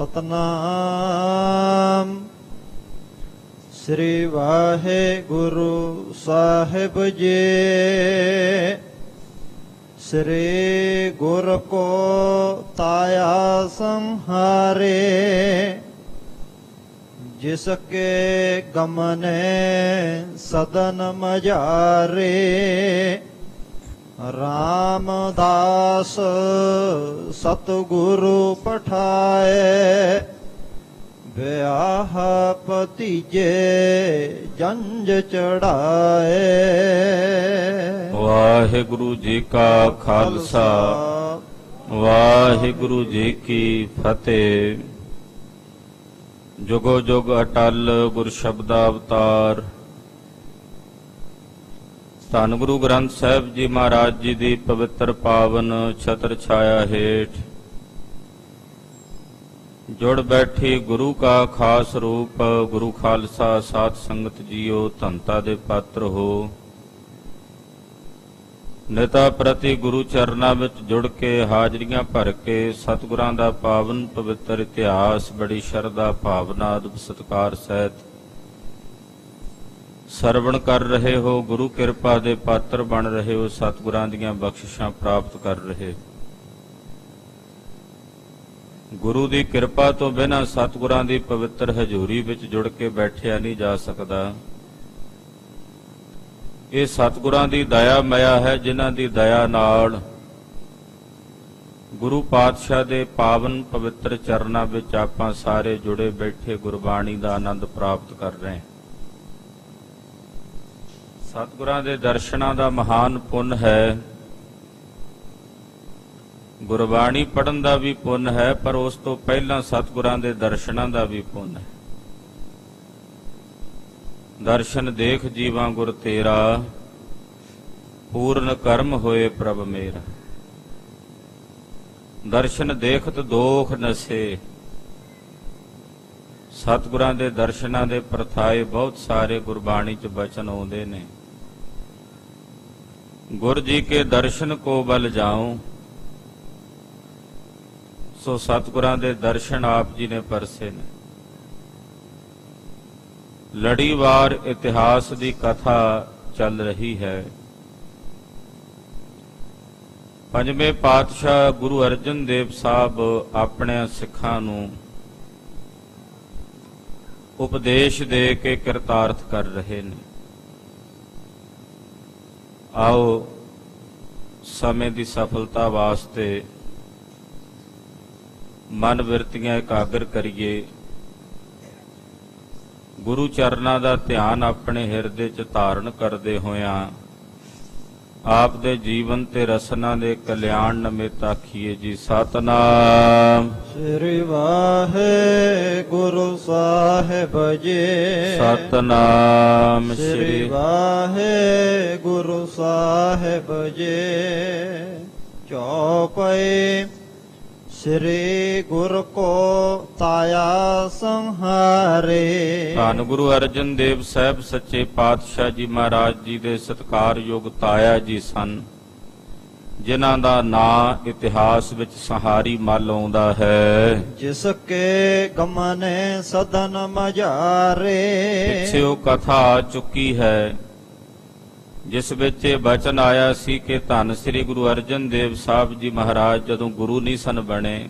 ਸਤਨਾਮ। ਸ੍ਰੀ ਵਾਹਿਗੁਰੂ ਸਾਹਿਬ ਜੀ। ਸ੍ਰੀ ਗੁਰ ਕੋ ਤਾਇਆ ਸੰਹਾਰੇ, ਜਿਸਕੇ ਗਮਨੇ ਸਦਨ ਮਝਾਰੇ। ਰਾਮਦਾਸ ਸਤਿਗੁਰੂ ਪਠਾਏ, ਵਿਆਹ ਭਤੀਜੇ ਜੰਝ ਚੜਾਏ। ਵਾਹਿਗੁਰੂ ਜੀ ਕਾ ਖਾਲਸਾ, ਵਾਹਿਗੁਰੂ ਜੀ ਕੀ ਫਤਿਹ। ਜੁਗੋ ਜੁਗ ਅਟਲ ਗੁਰ ਸ਼ਬਦਾ ਅਵਤਾਰ। ਧੰਨ ਗੁਰੂ ਗ੍ਰੰਥ ਸਾਹਿਬ ਜੀ ਮਹਾਰਾਜ ਜੀ ਦੀ ਪਵਿੱਤਰ ਪਾਵਨ ਛਤਰ ਛਾਇਆ ਹੇਠ ਜੁੜ ਬੈਠੀ ਗੁਰੂ ਕਾ ਖਾਸ ਰੂਪ ਗੁਰੂ ਖਾਲਸਾ ਸਾਧ ਸੰਗਤ ਜੀਓ, ਧੰਤਾ ਦੇ ਪਾਤਰ ਹੋ। ਨਿਤਾ ਪ੍ਰਤੀ ਗੁਰੂ ਚਰਨਾਂ ਵਿੱਚ ਜੁੜ ਕੇ ਹਾਜ਼ਰੀਆਂ ਭਰ ਕੇ ਸਤਿਗੁਰਾਂ ਦਾ ਪਾਵਨ ਪਵਿੱਤਰ ਇਤਿਹਾਸ ਬੜੀ ਸ਼ਰਧਾ ਭਾਵਨਾ ਅਦਬ ਸਤਿਕਾਰ ਸਹਿਤ ਸਰਵਣ ਕਰ ਰਹੇ ਹੋ। ਗੁਰੂ ਕਿਰਪਾ ਦੇ ਪਾਤਰ ਬਣ ਰਹੇ ਹੋ, ਸਤਿਗੁਰਾਂ ਦੀਆਂ ਬਖਸ਼ਿਸ਼ਾਂ ਪ੍ਰਾਪਤ ਕਰ ਰਹੇ। ਗੁਰੂ ਦੀ ਕਿਰਪਾ ਤੋਂ ਬਿਨਾਂ ਸਤਿਗੁਰਾਂ ਦੀ ਪਵਿੱਤਰ ਹਜ਼ੂਰੀ ਵਿੱਚ ਜੁੜ ਕੇ ਬੈਠਿਆ ਨਹੀਂ ਜਾ ਸਕਦਾ। ਇਹ ਸਤਿਗੁਰਾਂ ਦੀ ਦਇਆ ਮਾਇਆ ਹੈ, ਜਿਨ੍ਹਾਂ ਦੀ ਦਇਆ ਨਾਲ ਗੁਰੂ ਪਾਤਸ਼ਾਹ ਦੇ ਪਾਵਨ ਪਵਿੱਤਰ ਚਰਨਾਂ ਵਿੱਚ ਆਪਾਂ ਸਾਰੇ ਜੁੜੇ ਬੈਠੇ ਗੁਰਬਾਣੀ ਦਾ ਆਨੰਦ ਪ੍ਰਾਪਤ ਕਰ ਰਹੇ ਹਾਂ। ਸਤਿਗੁਰਾਂ ਦੇ ਦਰਸ਼ਨਾਂ ਦਾ ਮਹਾਨ ਪੁੰਨ ਹੈ। ਗੁਰਬਾਣੀ ਪੜ੍ਹਨ ਦਾ ਵੀ ਪੁੰਨ ਹੈ, ਪਰ ਉਸ ਤੋਂ ਪਹਿਲਾਂ ਸਤਿਗੁਰਾਂ ਦੇ ਦਰਸ਼ਨਾਂ ਦਾ ਵੀ ਪੁੰਨ ਹੈ। ਦਰਸ਼ਨ ਦੇਖ ਜੀਵਾਂ ਗੁਰ ਤੇਰਾ, ਪੂਰਨ ਕਰਮ ਹੋਏ ਪ੍ਰਭ ਮੇਰਾ। ਦਰਸ਼ਨ ਦੇਖਤ ਦੋਖ ਨਸੇ। ਸਤਿਗੁਰਾਂ ਦੇ ਦਰਸ਼ਨਾਂ ਦੇ ਪ੍ਰਥਾਏ ਬਹੁਤ ਸਾਰੇ ਗੁਰਬਾਣੀ 'ਚ ਬਚਨ ਆਉਂਦੇ ਨੇ। ਗੁਰ ਜੀ ਕੇ ਦਰਸ਼ਨ ਕੋ ਬਲ ਜਾਉ। ਸੋ ਸਤਿਗੁਰਾਂ ਦੇ ਦਰਸ਼ਨ ਆਪ ਜੀ ਨੇ ਪਰਸੇ ਨੇ। ਲੜੀਵਾਰ ਇਤਿਹਾਸ ਦੀ ਕਥਾ ਚੱਲ ਰਹੀ ਹੈ। ਪੰਜਵੇਂ ਪਾਤਸ਼ਾਹ ਗੁਰੂ ਅਰਜਨ ਦੇਵ ਸਾਹਿਬ ਆਪਣੇ ਸਿੱਖਾਂ ਨੂੰ ਉਪਦੇਸ਼ ਦੇ ਕੇ ਕਿਰਤਾਰਥ ਕਰ ਰਹੇ ਨੇ। ਆਓ ਸਮੇਂ ਦੀ ਸਫਲਤਾ ਵਾਸਤੇ ਮਨ ਬਿਰਤੀਆਂ ਇਕਾਗਰ ਕਰੀਏ। ਗੁਰੂ ਚਰਨਾਂ ਦਾ ਧਿਆਨ ਆਪਣੇ ਹਿਰਦੇ 'ਚ ਧਾਰਨ ਕਰਦੇ ਹੋਇਆਂ ਆਪ ਦੇ ਜੀਵਨ ਤੇ ਰਸਨਾ ਦੇ ਕਲਿਆਣ ਨਮਿਤ ਆਖੀਏ ਜੀ ਸਤਨਾਮ। ਸ੍ਰੀ ਵਾਹਿਗੁਰੂ ਸਾਹਿਬ ਜੀ। ਸਤਨਾਮ ਸ੍ਰੀ ਵਾਹਿਗੁਰੂ ਸਾਹਿਬ ਜੀ। ਚੌਪਈ। ਸ੍ਰੀ ਗੁਰ ਕੋ ਤਾਇਆ ਸੰਹਾਰੇ। ਧੰਨ ਗੁਰੂ ਅਰਜਨ ਦੇਵ ਸਾਹਿਬ ਸੱਚੇ ਪਾਤਸ਼ਾਹ ਜੀ ਮਹਾਰਾਜ ਜੀ ਦੇ ਸਤਿਕਾਰਯੋਗ ਤਾਇਆ ਜੀ ਸਨ, ਜਿਨ੍ਹਾਂ ਦਾ ਨਾਂ ਇਤਿਹਾਸ ਵਿੱਚ ਸੰਹਾਰੀ ਮੱਲ ਆਉਂਦਾ ਹੈ। ਜਿਸ ਕੇ ਗਮਨੇ ਸਦਨ ਮਝਾਰੇ। ਪਿੱਛੇ ਉਹ ਕਥਾ ਆ ਚੁੱਕੀ ਹੈ, ਜਿਸ ਵਿੱਚ ਇਹ ਬਚਨ ਆਇਆ ਸੀ ਕਿ ਧੰਨ ਸ੍ਰੀ ਗੁਰੂ ਅਰਜਨ ਦੇਵ ਸਾਹਿਬ ਜੀ ਮਹਾਰਾਜ ਜਦੋਂ ਗੁਰੂ ਨਹੀਂ ਸਨ ਬਣੇ,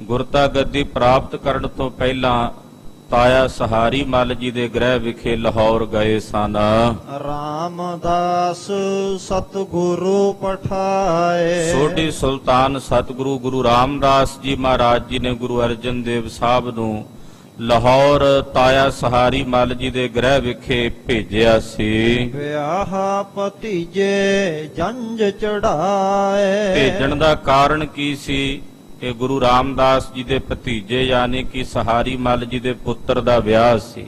ਗੁਰਤਾ ਗੱਦੀ ਪ੍ਰਾਪਤ ਕਰਨ ਤੋਂ ਪਹਿਲਾਂ ਤਾਇਆ ਸਹਾਰੀ ਮੱਲ ਜੀ ਦੇ ਗ੍ਰਹਿ ਵਿਖੇ ਲਾਹੌਰ ਗਏ ਸਨ। ਰਾਮਦਾਸ ਸਤਿਗੁਰੂ ਪਠਾਏ। ਸੋਢੀ ਸੁਲਤਾਨ ਸਤਿਗੁਰੂ ਗੁਰੂ ਰਾਮਦਾਸ ਜੀ ਮਹਾਰਾਜ ਜੀ ਨੇ ਗੁਰੂ ਅਰਜਨ ਦੇਵ ਸਾਹਿਬ ਨੂੰ ਲਾਹੌਰ ਤਾਇਆ ਸਹਾਰੀ ਮੱਲ ਜੀ ਦੇ ਗ੍ਰਹਿ ਵਿਖੇ ਭੇਜਿਆ ਸੀ। ਵਿਆਹ ਭਤੀਜੇ ਜੰਝ ਚੜਾਏ। ਭੇਜਣ ਦਾ ਕਾਰਨ ਕੀ ਸੀ ਕਿ ਗੁਰੂ ਰਾਮਦਾਸ ਜੀ ਦੇ ਭਤੀਜੇ ਯਾਨੀ ਕਿ ਸਹਾਰੀ ਮੱਲ ਜੀ ਦੇ ਪੁੱਤਰ ਦਾ ਵਿਆਹ ਸੀ।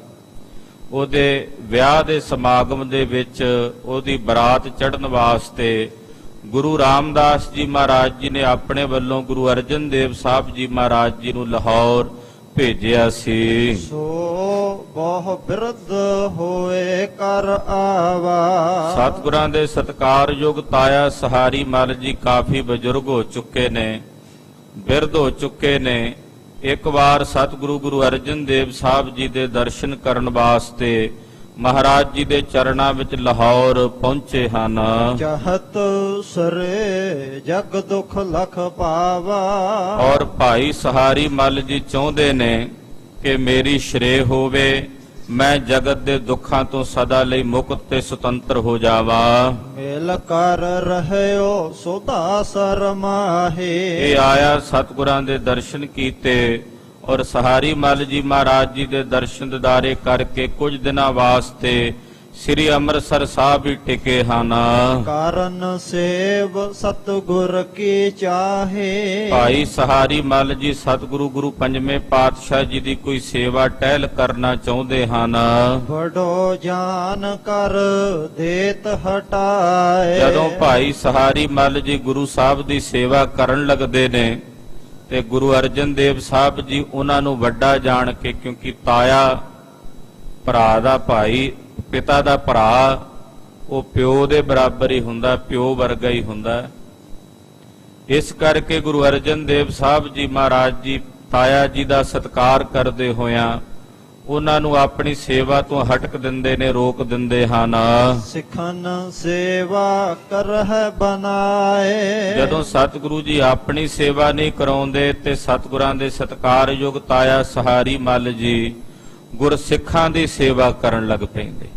ਉਹਦੇ ਵਿਆਹ ਦੇ ਸਮਾਗਮ ਦੇ ਵਿੱਚ ਉਹਦੀ ਬਰਾਤ ਚੜ੍ਹਨ ਵਾਸਤੇ ਗੁਰੂ ਰਾਮਦਾਸ ਜੀ ਮਹਾਰਾਜ ਜੀ ਨੇ ਆਪਣੇ ਵੱਲੋਂ ਗੁਰੂ ਅਰਜਨ ਦੇਵ ਸਾਹਿਬ ਜੀ ਮਹਾਰਾਜ ਜੀ ਨੂੰ ਲਾਹੌਰ ਭੇਜਿਆ ਸੀ। ਸੋ ਬਹੁ ਬਿਰਧ ਹੋਏ ਕਰ ਆਵਾ। ਸਤਿਗੁਰਾਂ ਦੇ ਸਤਿਕਾਰਯੋਗ ਤਾਇਆ ਸਹਾਰੀ ਮੱਲ ਜੀ ਕਾਫੀ ਬਜ਼ੁਰਗ ਹੋ ਚੁੱਕੇ ਨੇ, ਬਿਰਧ ਹੋ ਚੁੱਕੇ ਨੇ। ਇੱਕ ਵਾਰ ਸਤਿਗੁਰੂ ਗੁਰੂ ਅਰਜਨ ਦੇਵ ਸਾਹਿਬ ਜੀ ਦੇ ਦਰਸ਼ਨ ਕਰਨ ਵਾਸਤੇ ਮਹਾਰਾਜ ਜੀ ਦੇ ਚਰਨਾਂ ਵਿੱਚ ਲਾਹੌਰ ਪਹੁੰਚੇ ਹਨ। ਚਾਹਤ ਸਰੇ ਜਗ ਦੁਖ ਲਖ ਪਾਵਾ। ਔਰ ਭਾਈ ਸਹਾਰੀ ਮੱਲ ਜੀ ਚਾਹੁੰਦੇ ਨੇ ਕਿ ਮੇਰੀ ਸ਼੍ਰੇਅ ਹੋਵੇ, ਮੈਂ ਜਗਤ ਦੇ ਦੁੱਖਾਂ ਤੋਂ ਸਦਾ ਲਈ ਮੁਕਤ ਤੇ ਸੁਤੰਤਰ ਹੋ ਜਾਵਾਂ। ਮਿਲ ਕਰ ਰਹਿਓ ਸੁਦਾ ਸਰਮਾਹੇ। ਇਹ ਆਇਆ ਸਤਿਗੁਰਾਂ ਦੇ ਦਰਸ਼ਨ ਕੀਤੇ ਔਰ ਸਹਾਰੀ ਮੱਲ ਜੀ ਮਹਾਰਾਜ ਜੀ ਦੇ ਦਰਸ਼ਨ ਦਿਦਾਰੇ ਕਰਕੇ ਕੁਝ ਦਿਨਾਂ ਵਾਸਤੇ ਸ੍ਰੀ ਅੰਮ੍ਰਿਤਸਰ ਸਾਹਿਬ ਵੀ ਟਿਕੇ ਹਨ। ਕਾਰਨ ਸੇਵ ਸਤਿਗੁਰ ਕੀ ਚਾਹੇ। ਭਾਈ ਸਹਾਰੀ ਮੱਲ ਜੀ ਸਤਿਗੁਰੂ ਗੁਰੂ ਪੰਜਵੇਂ ਪਾਤਸ਼ਾਹ ਜੀ ਦੀ ਕੋਈ ਸੇਵਾ ਟਹਿਲ ਕਰਨਾ ਚਾਹੁੰਦੇ ਹਨ। ਬੜੋ ਜਾਨ ਕਰ ਦੇਤ ਹਟਾਏ। ਜਦੋਂ ਭਾਈ ਸਹਾਰੀ ਮੱਲ ਜੀ ਗੁਰੂ ਸਾਹਿਬ ਦੀ ਸੇਵਾ ਕਰਨ ਲੱਗਦੇ ਨੇ ਤੇ ਗੁਰੂ ਅਰਜਨ ਦੇਵ ਸਾਹਿਬ ਜੀ ਉਹਨਾਂ ਨੂੰ ਵੱਡਾ ਜਾਣ ਕੇ, ਕਿਉਂਕਿ ਤਾਇਆ ਭਰਾ ਦਾ ਭਾਈ, ਪਿਤਾ ਦਾ ਭਰਾ, ਉਹ ਪਿਓ ਦੇ ਬਰਾਬਰ ਹੀ ਹੁੰਦਾ, ਪਿਓ ਵਰਗਾ ਹੀ ਹੁੰਦਾ। ਇਸ ਕਰਕੇ ਗੁਰੂ ਅਰਜਨ ਦੇਵ ਸਾਹਿਬ ਜੀ ਮਹਾਰਾਜ ਜੀ ਤਾਇਆ ਜੀ ਦਾ ਸਤਿਕਾਰ ਕਰਦੇ ਹੋਇਆਂ ਉਹਨਾਂ ਨੂੰ ਆਪਣੀ ਸੇਵਾ ਤੋਂ ਹਟਕ ਦਿੰਦੇ ਨੇ, ਰੋਕ ਦਿੰਦੇ ਹਨ। ਸਿਖਨ ਸੇਵਾ ਕਰਹਿ ਬਨਾਏ। ਜਦੋਂ ਸਤਿਗੁਰੂ ਜੀ ਆਪਣੀ ਸੇਵਾ ਨਹੀਂ ਕਰਾਉਂਦੇ ਤੇ ਸਤਿਗੁਰਾਂ ਦੇ ਸਤਿਕਾਰਯੋਗ ਤਾਇਆ ਸਹਾਰੀ ਮੱਲ ਜੀ ਗੁਰਸਿੱਖਾਂ ਦੀ ਸੇਵਾ ਕਰਨ ਲੱਗ ਪੈਂਦੇ।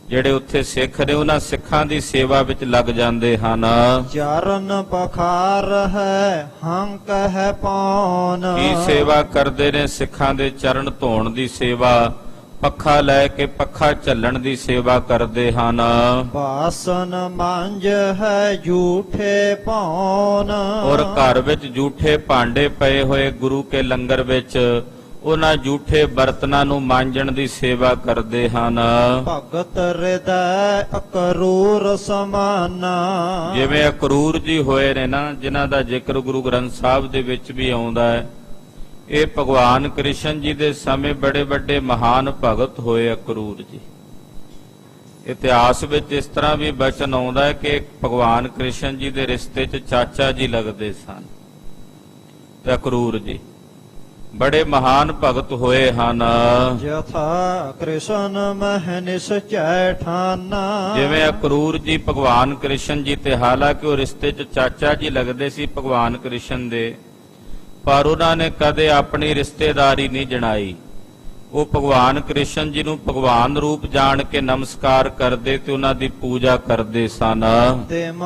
ਜਿਹੜੇ ਉੱਥੇ ਸਿੱਖ ਨੇ ਉਹਨਾਂ ਸਿੱਖਾਂ ਦੀ ਸੇਵਾ ਵਿੱਚ ਲੱਗ ਜਾਂਦੇ ਹਨ। ਚਰਨ ਪਖਾਰ ਹੈ ਹੰਕ ਹੈ ਪਾਉਨ। ਕੀ ਸੇਵਾ ਕਰਦੇ ਨੇ? ਸਿੱਖਾਂ ਦੇ ਚਰਨ ਧੋਣ ਦੀ ਸੇਵਾ, ਪੱਖਾ ਲੈ ਕੇ ਪੱਖਾ ਝੱਲਣ ਦੀ ਸੇਵਾ ਕਰਦੇ ਹਨ। ਬਾਸਨ ਮਾਂਜ ਹੈ ਝੂਠੇ ਪਾਉਨ। ਔਰ ਘਰ ਵਿੱਚ ਝੂਠੇ ਭਾਂਡੇ ਪਏ ਹੋਏ ਗੁਰੂ ਕੇ ਲੰਗਰ ਵਿੱਚ ਉਹਨਾਂ ਝੂਠੇ ਬਰਤਨਾਂ ਨੂੰ ਮਾਂਜਣ ਦੀ ਸੇਵਾ ਕਰਦੇ ਹਨ। ਭਗਤ ਹਿਰਦੈ ਅਕਰੂਰ ਸਮਾਨਾ। ਜਿਵੇਂ ਅਕਰੂਰ ਜੀ ਹੋਏ ਨੇ ਨਾ, ਜਿਨ੍ਹਾਂ ਦਾ ਜ਼ਿਕਰ ਗੁਰੂ ਗ੍ਰੰਥ ਸਾਹਿਬ ਦੇ ਵਿੱਚ ਵੀ ਆਉਂਦਾ ਹੈ। ਇਹ ਭਗਵਾਨ ਕ੍ਰਿਸ਼ਨ ਜੀ ਦੇ ਸਮੇਂ ਬੜੇ ਵੱਡੇ ਮਹਾਨ ਭਗਤ ਹੋਏ ਅਕਰੂਰ ਜੀ। ਇਤਿਹਾਸ ਵਿੱਚ ਇਸ ਤਰ੍ਹਾਂ ਵੀ ਬਚਨ ਆਉਂਦਾ ਹੈ ਕਿ ਭਗਵਾਨ ਕ੍ਰਿਸ਼ਨ ਜੀ ਦੇ ਰਿਸ਼ਤੇ 'ਚ ਚਾਚਾ ਜੀ ਲੱਗਦੇ ਸਨ ਤੇ ਅਕਰੂਰ ਜੀ ਬੜੇ ਮਹਾਨ ਭਗਤ ਹੋਏ ਹਨ। ਜਥਾ ਕ੍ਰਿਸ਼ਨ ਮਹਿ ਨਿਸਚੈ ਠਾਨਾ। ਜਿਵੇਂ ਅਕਰੂਰ ਜੀ ਭਗਵਾਨ ਕ੍ਰਿਸ਼ਨ ਜੀ ਤੇ, ਹਾਲਾਂਕਿ ਉਹ ਰਿਸ਼ਤੇ 'ਚ ਚਾਚਾ ਜੀ ਲੱਗਦੇ ਸੀ ਭਗਵਾਨ ਕ੍ਰਿਸ਼ਨ ਦੇ, ਪਰ ਉਹਨਾਂ ਨੇ ਕਦੇ ਆਪਣੀ ਰਿਸ਼ਤੇਦਾਰੀ ਨਹੀਂ ਜਣਾਈ। ਉਹ ਭਗਵਾਨ ਕ੍ਰਿਸ਼ਨ ਜੀ ਨੂੰ ਭਗਵਾਨ ਰੂਪ ਜਾਣ ਕੇ ਨਮਸਕਾਰ ਕਰਦੇ ਤੇ ਉਹਨਾਂ ਦੀ ਪੂਜਾ ਕਰਦੇ ਸਨ। ਤਿਮ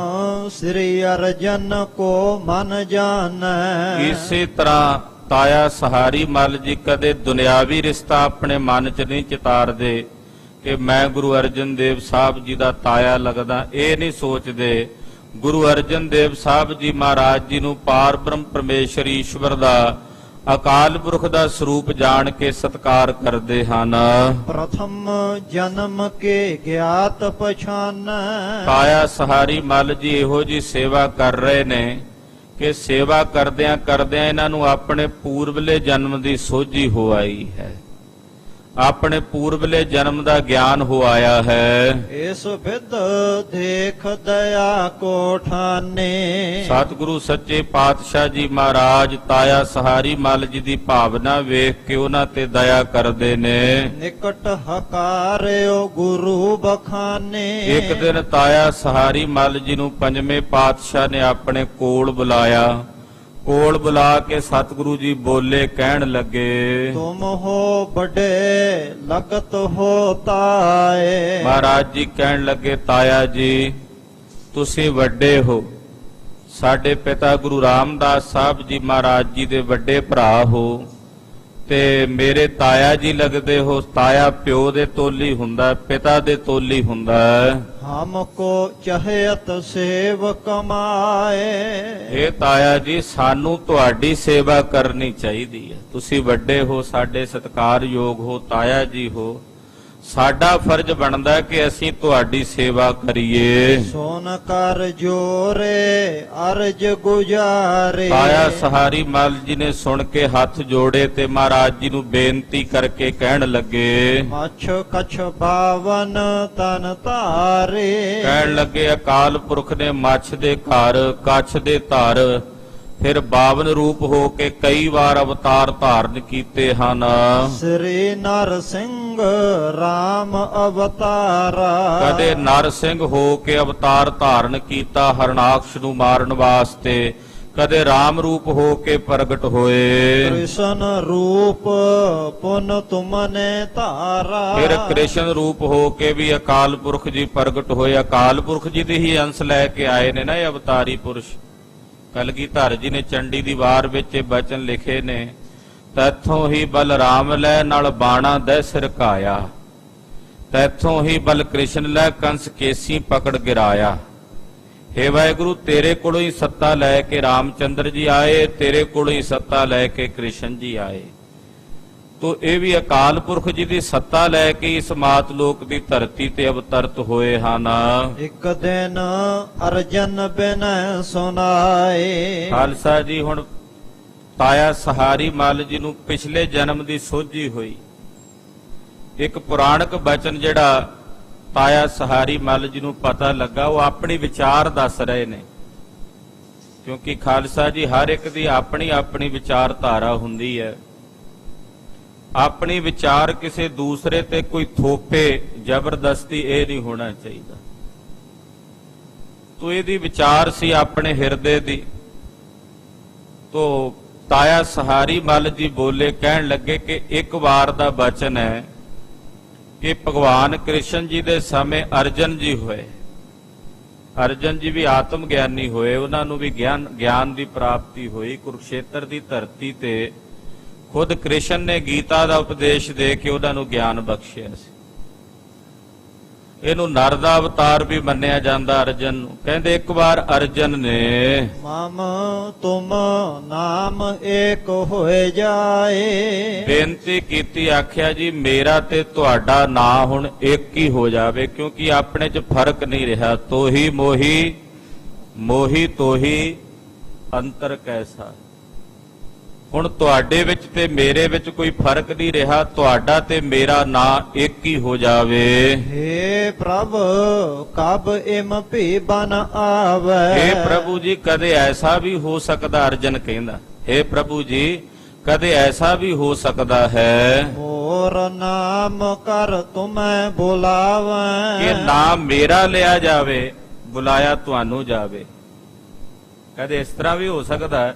ਸ੍ਰੀ ਅਰਜਨ ਕੋ ਮਨ ਜਾਣੈ। ਇਸੇ ਤਰ੍ਹਾਂ ਤਾਇਆ ਸਹਾਰੀ ਮੱਲ ਜੀ ਕਦੇ ਦੁਨਿਆਵੀ ਰਿਸ਼ਤਾ ਆਪਣੇ ਮਨ 'ਚ ਨਹੀਂ ਚਿਤਾਰਦੇ ਕਿ ਮੈਂ ਗੁਰੂ ਅਰਜਨ ਦੇਵ ਸਾਹਿਬ ਜੀ ਦਾ ਤਾਇਆ ਲੱਗਦਾ। ਇਹ ਨਹੀਂ ਸੋਚਦੇ। ਗੁਰੂ ਅਰਜਨ ਦੇਵ ਸਾਹਿਬ ਜੀ ਮਹਾਰਾਜ ਜੀ ਨੂੰ ਪਾਰ ਬ੍ਰਹਮ ਪਰਮੇਸ਼ਰ ਈਸ਼ਵਰ ਦਾ, ਅਕਾਲ ਪੁਰਖ ਦਾ ਸਰੂਪ ਜਾਣ ਕੇ ਸਤਿਕਾਰ ਕਰਦੇ ਹਨ। ਪ੍ਰਥਮ ਜਨਮ ਕੇ ਗਿਆਤ ਪਛਾਨੈ। ਤਾਇਆ ਸਹਾਰੀ ਮੱਲ ਜੀ ਇਹੋ ਜੀ ਸੇਵਾ ਕਰ ਰਹੇ ਨੇ ਕਿ ਸੇਵਾ ਕਰਦਿਆਂ ਕਰਦਿਆਂ ਇਹਨਾਂ ਨੂੰ ਆਪਣੇ ਪੂਰਬਲੇ ਜਨਮ ਦੀ ਸੋਝੀ ਹੋ ਆਈ ਹੈ, ਆਪਣੇ ਪੂਰਬਲੇ ਜਨਮ ਦਾ ਗਿਆਨ ਹੋ ਆਇਆ ਹੈ। ਇਸ ਵਿਦ ਦੇਖ ਦਇਆ ਕੋ ਠਾਨੇ। ਸਤਿਗੁਰੂ ਸੱਚੇ ਪਾਤਸ਼ਾਹ ਜੀ ਮਹਾਰਾਜ ਤਾਇਆ ਸਹਾਰੀ ਮੱਲ ਜੀ ਦੀ ਭਾਵਨਾ ਵੇਖ ਕੇ ਉਹਨਾਂ ਤੇ ਦਇਆ ਕਰਦੇ ਨੇ। ਨਿਕਟ ਹਕਾਰਿਓ ਗੁਰੂ ਬਖਾਨੇ। ਇੱਕ ਦਿਨ ਤਾਇਆ ਸਹਾਰੀ ਮੱਲ ਜੀ ਨੂੰ ਪੰਜਵੇਂ ਪਾਤਸ਼ਾਹ ਨੇ ਆਪਣੇ ਕੋਲ ਬੁਲਾਇਆ। ਕੋਲ ਬੁਲਾ ਕੇ ਸਤਿਗੁਰੂ ਜੀ ਬੋਲੇ, ਕਹਿਣ ਲੱਗੇ, ਤੁਮ ਹੋ ਬੜੇ ਲਗਤ ਹੋ ਤਾਏ। ਮਹਾਰਾਜ ਜੀ ਕਹਿਣ ਲੱਗੇ, ਤਾਇਆ ਜੀ ਤੁਸੀਂ ਵੱਡੇ ਹੋ, ਸਾਡੇ ਪਿਤਾ ਗੁਰੂ ਰਾਮਦਾਸ ਸਾਹਿਬ ਜੀ ਮਹਾਰਾਜ ਜੀ ਦੇ ਵੱਡੇ ਭਰਾ ਹੋ ਤੇ ਮੇਰੇ ਤਾਇਆ ਜੀ ਲੱਗਦੇ ਹੋ। ਤਾਇਆ ਪਿਓ ਦੇ ਤੋਲੀ ਹੁੰਦਾ, ਪਿਤਾ ਦੇ ਤੋਲੀ ਹੁੰਦਾ। ਹਮ ਕੋ ਚਾਹਿਤ ਸੇਵ ਕਮਾਏ। ਇਹ ਤਾਇਆ ਜੀ ਸਾਨੂੰ ਤੁਹਾਡੀ ਸੇਵਾ ਕਰਨੀ ਚਾਹੀਦੀ ਹੈ। ਤੁਸੀਂ ਵੱਡੇ ਹੋ, ਸਾਡੇ ਸਤਿਕਾਰਯੋਗ ਹੋ, ਤਾਇਆ ਜੀ ਹੋ। ਸਾਡਾ ਫਰਜ਼ ਬਣਦਾ ਹੈ ਕਿ ਅਸੀਂ ਤੁਹਾਡੀ ਸੇਵਾ ਕਰੀਏ। ਸੋਨ ਕਰ ਜੋਰੇ ਅਰਜ ਗੁਜਾਰੇ। ਤਾਇਆ ਸਹਾਰੀ ਮੱਲ ਜੀ ਨੇ ਸੁਣ ਕੇ ਹੱਥ ਜੋੜੇ ਤੇ ਮਹਾਰਾਜ ਜੀ ਨੂੰ ਬੇਨਤੀ ਕਰਕੇ ਕਹਿਣ ਲੱਗੇ, ਮਛ ਕਛ ਬਾਵਨ ਤਨ ਧਾਰੇ। ਕਹਿਣ ਲੱਗੇ, ਅਕਾਲ ਪੁਰਖ ਨੇ ਮੱਛ ਦੇ ਘਰ, ਕੱਛ ਦੇ ਧਰ ਫਿਰ 52 ਰੂਪ ਹੋ ਕੇ ਕਈ ਵਾਰ ਅਵਤਾਰ ਧਾਰਨ ਕੀਤੇ ਹਨ। ਸ੍ਰੀ ਨਰ ਸਿੰਘ RAM ਅਵਤਾਰਾ। ਕਦੇ ਨਰ ਸਿੰਘ ਹੋ ਕੇ ਅਵਤਾਰ ਧਾਰਨ ਕੀਤਾ ਹਰਨਾਕਸ਼ ਨੂੰ ਮਾਰਨ ਵਾਸਤੇ, ਕਦੇ RAM ਰੂਪ ਹੋ ਕੇ ਪ੍ਰਗਟ ਹੋਏ। ਕ੍ਰਿਸ਼ਨ ਰੂਪ ਪੁਨ ਤੁਮਨੇ ਧਾਰਾ। ਫਿਰ ਕ੍ਰਿਸ਼ਨ ਰੂਪ ਹੋ ਕੇ ਵੀ ਅਕਾਲ ਪੁਰਖ ਜੀ ਪ੍ਰਗਟ ਹੋਏ। ਅਕਾਲ ਪੁਰਖ ਜੀ ਦੇ ਹੀ ਅੰਸ਼ ਲੈ ਕੇ ਆਏ ਨੇ ਨਾ ਇਹ ਅਵਤਾਰੀ ਪੁਰਸ਼। ਕਲਗੀਧਰ ਜੀ ਨੇ ਚੰਡੀ ਦੀ ਵਾਰ ਵਿੱਚ ਇਹ ਬਚਨ ਲਿਖੇ ਨੇ, ਤੈਥੋਂ ਹੀ ਬਲਰਾਮ ਲੈ ਨਾਲ ਬਾਣਾ ਦਹਿ ਸਿਰਕਾਇਆ, ਤੈਥੋਂ ਹੀ ਬਲ ਕ੍ਰਿਸ਼ਨ ਲੈ ਕੰਸ ਕੇਸੀ ਪਕੜ ਗਿਰਾਇਆ। ਹੇ ਵਾਹਿਗੁਰੂ, ਤੇਰੇ ਕੋਲੋਂ ਹੀ ਸੱਤਾ ਲੈ ਕੇ ਰਾਮਚੰਦਰ ਜੀ ਆਏ, ਤੇਰੇ ਕੋਲੋਂ ਹੀ ਸੱਤਾ ਲੈ ਕੇ ਕ੍ਰਿਸ਼ਨ ਜੀ ਆਏ। ਤੋ ਇਹ ਵੀ ਅਕਾਲ ਪੁਰਖ ਜੀ ਦੀ ਸੱਤਾ ਲੈ ਕੇ ਇਸ ਮਾਤ ਲੋਕ ਦੀ ਧਰਤੀ ਤੇ ਅਵਤਰਤ ਹੋਏ ਹਨ। ਇੱਕ ਦਿਨ ਅਰਜਨ ਬਿਨੈ ਸੁਨਾਏ। ਖਾਲਸਾ ਜੀ, ਹੁਣ ਤਾਇਆ ਸਹਾਰੀ ਮੱਲ ਜੀ ਨੂੰ ਪਿਛਲੇ ਜਨਮ ਦੀ ਸੋਝੀ ਹੋਈ। ਇੱਕ ਪੁਰਾਣਕ ਬਚਨ ਜਿਹੜਾ ਤਾਇਆ ਸਹਾਰੀ ਮੱਲ ਜੀ ਨੂੰ ਪਤਾ ਲੱਗਾ, ਉਹ ਆਪਣੀ ਵਿਚਾਰ ਦੱਸ ਰਹੇ ਨੇ। ਕਿਉਂਕਿ ਖਾਲਸਾ ਜੀ ਹਰ ਇੱਕ ਦੀ ਆਪਣੀ ਆਪਣੀ ਵਿਚਾਰਧਾਰਾ ਹੁੰਦੀ ਹੈ। ਆਪਣੀ ਵਿਚਾਰ ਕਿਸੇ ਦੂਸਰੇ ਤੇ ਕੋਈ ਥੋਪੇ ਜ਼ਬਰਦਸਤੀ ਇਹ ਨਹੀਂ ਹੋਣਾ ਚਾਹੀਦਾ। ਤੋ ਇਹਦੀ ਵਿਚਾਰ ਸੀ ਆਪਣੇ ਹਿਰਦੇ ਦੀ। ਤੋ ਤਾਇਆ ਸਹਾਰੀ ਮੱਲ ਜੀ ਬੋਲੇ, ਕਹਿਣ ਲੱਗੇ ਕਿ ਇੱਕ ਵਾਰ ਦਾ ਬਚਨ ਹੈ ਕਿ ਭਗਵਾਨ ਕ੍ਰਿਸ਼ਨ ਜੀ ਦੇ ਸਮੇਂ ਅਰਜਨ ਜੀ ਹੋਏ। ਅਰਜਨ ਜੀ ਵੀ ਆਤਮ ਗਿਆਨੀ ਹੋਏ, ਉਹਨਾਂ ਨੂੰ ਵੀ ਗਿਆਨ ਦੀ ਪ੍ਰਾਪਤੀ ਹੋਈ। ਕੁਰੂਕਸ਼ੇਤਰ ਦੀ ਧਰਤੀ ਤੇ ਖੁਦ ਕ੍ਰਿਸ਼ਨ ਨੇ ਗੀਤਾ ਦਾ ਉਪਦੇਸ਼ ਦੇ ਕੇ ਉਹਨਾਂ ਨੂੰ ਗਿਆਨ ਬਖਸ਼ਿਆ ਸੀ। ਇਹਨੂੰ ਨਰ ਦਾ ਅਵਤਾਰ ਵੀ ਮੰਨਿਆ ਜਾਂਦਾ ਅਰਜਨ ਨੂੰ। ਕਹਿੰਦੇ ਇੱਕ ਵਾਰ ਅਰਜਨ ਨੇ ਮਮ ਤੁਮ ਨਾਮ ਏਕ ਹੋਏ ਜਾਏ। ਬੇਨਤੀ ਕੀਤੀ, ਆਖਿਆ ਜੀ ਮੇਰਾ ਤੇ ਤੁਹਾਡਾ ਨਾਂ ਹੁਣ ਇੱਕ ਹੀ ਹੋ ਜਾਵੇ, ਕਿਉਂਕਿ ਆਪਣੇ 'ਚ ਫਰਕ ਨਹੀਂ ਰਿਹਾ। ਤੋਹੀ ਮੋਹੀ ਮੋਹੀ ਤੋਹੀ ਅੰਤਰ ਕੈਸਾ। ਹੁਣ ਤੁਹਾਡੇ ਵਿੱਚ ਤੇ ਮੇਰੇ ਵਿੱਚ ਕੋਈ ਫਰਕ ਨਹੀਂ ਰਿਹਾ, ਤੁਹਾਡਾ ਤੇ ਮੇਰਾ ਨਾਂ ਇੱਕ ਹੀ ਹੋ ਜਾਵੇ। ਹੇ ਪ੍ਰਭ ਕਬ ਇਮ ਭੀ ਬਨ ਆਵੇ। ਹੇ ਪ੍ਰਭੂ ਜੀ, ਕਦੇ ਐਸਾ ਵੀ ਹੋ ਸਕਦਾ, ਅਰਜਨ ਕਹਿੰਦਾ, ਹੇ ਪ੍ਰਭੂ ਜੀ ਕਦੇ ਐਸਾ ਵੀ ਹੋ ਸਕਦਾ ਹੈ ਮੋਰ ਨਾਮ ਕਰ ਤੁਮੈ ਬੁਲਾਵੈ। ਕਿ ਨਾਮ ਮੇਰਾ ਲਿਆ ਜਾਵੇ, ਬੁਲਾਇਆ ਤੁਹਾਨੂੰ ਜਾਵੇ। ਕਦੇ ਇਸ ਤਰ੍ਹਾਂ ਵੀ ਹੋ ਸਕਦਾ ਹੈ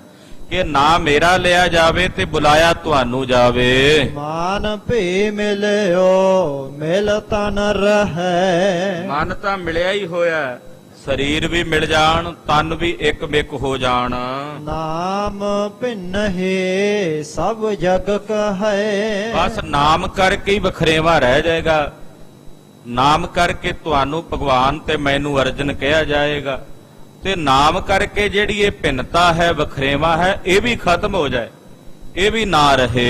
ਕਿ ਨਾ ਮੇਰਾ ਲਿਆ ਜਾਵੇ ਤੇ ਬੁਲਾਇਆ ਤੁਹਾਨੂੰ ਜਾਵੇ। ਮਾਨ ਭੀ ਮਿਲਿਓ ਮਿਲ ਤਨ ਰਹੈ। ਮਨ ਤਾਂ ਮਿਲਿਆ ਹੀ ਹੋਇਆ, ਸਰੀਰ ਵੀ ਮਿਲ ਜਾਣ, ਤਨ ਵੀ ਇੱਕ ਮਿਕ ਹੋ ਜਾਣ। ਨਾਮ ਭਿੰਨਹਿ ਸਭ ਜਗ ਕਹੈ। ਬਸ ਨਾਮ ਕਰਕੇ ਹੀ ਵਖਰੇਵਾ ਰਹਿ ਜਾਏਗਾ। ਨਾਮ ਕਰਕੇ ਤੁਹਾਨੂੰ ਭਗਵਾਨ ਤੇ ਮੈਨੂੰ ਅਰਜਨ ਕਿਹਾ ਜਾਏਗਾ, ਤੇ ਨਾਮ ਕਰਕੇ ਜਿਹੜੀ ਇਹ ਭਿੰਨਤਾ ਹੈ, ਵਖਰੇਵਾ ਹੈ, ਇਹ ਵੀ ਖਤਮ ਹੋ ਜਾਏ, ਇਹ ਵੀ ਨਾ ਰਹੇ।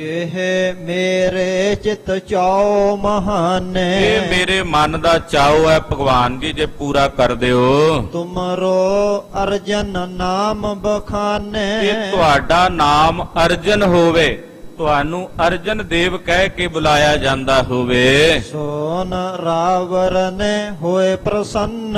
ਇਹ ਮੇਰੇ ਚਿਤ ਚਾਉ ਮਹਾਨੇ। ਇਹ ਮੇਰੇ ਮਨ ਦਾ ਚਾਉ ਹੈ ਭਗਵਾਨ ਜੀ, ਜੇ ਪੂਰਾ ਕਰ ਦਿਓ। ਤੁਮਰੋ ਅਰਜਨ ਨਾਮ ਬਖਾਨੇ। ਇਹ ਤੁਹਾਡਾ ਨਾਮ ਅਰਜਨ ਹੋਵੇ, ਤੁਹਾਨੂੰ ਅਰਜਨ ਦੇਵ ਕਹਿ ਕੇ ਬੁਲਾਇਆ ਜਾਂਦਾ ਹੋਵੇ। ਸੋਨ ਰਾਵਰ ਨੇ ਹੋਏ ਪ੍ਰਸੰਨ।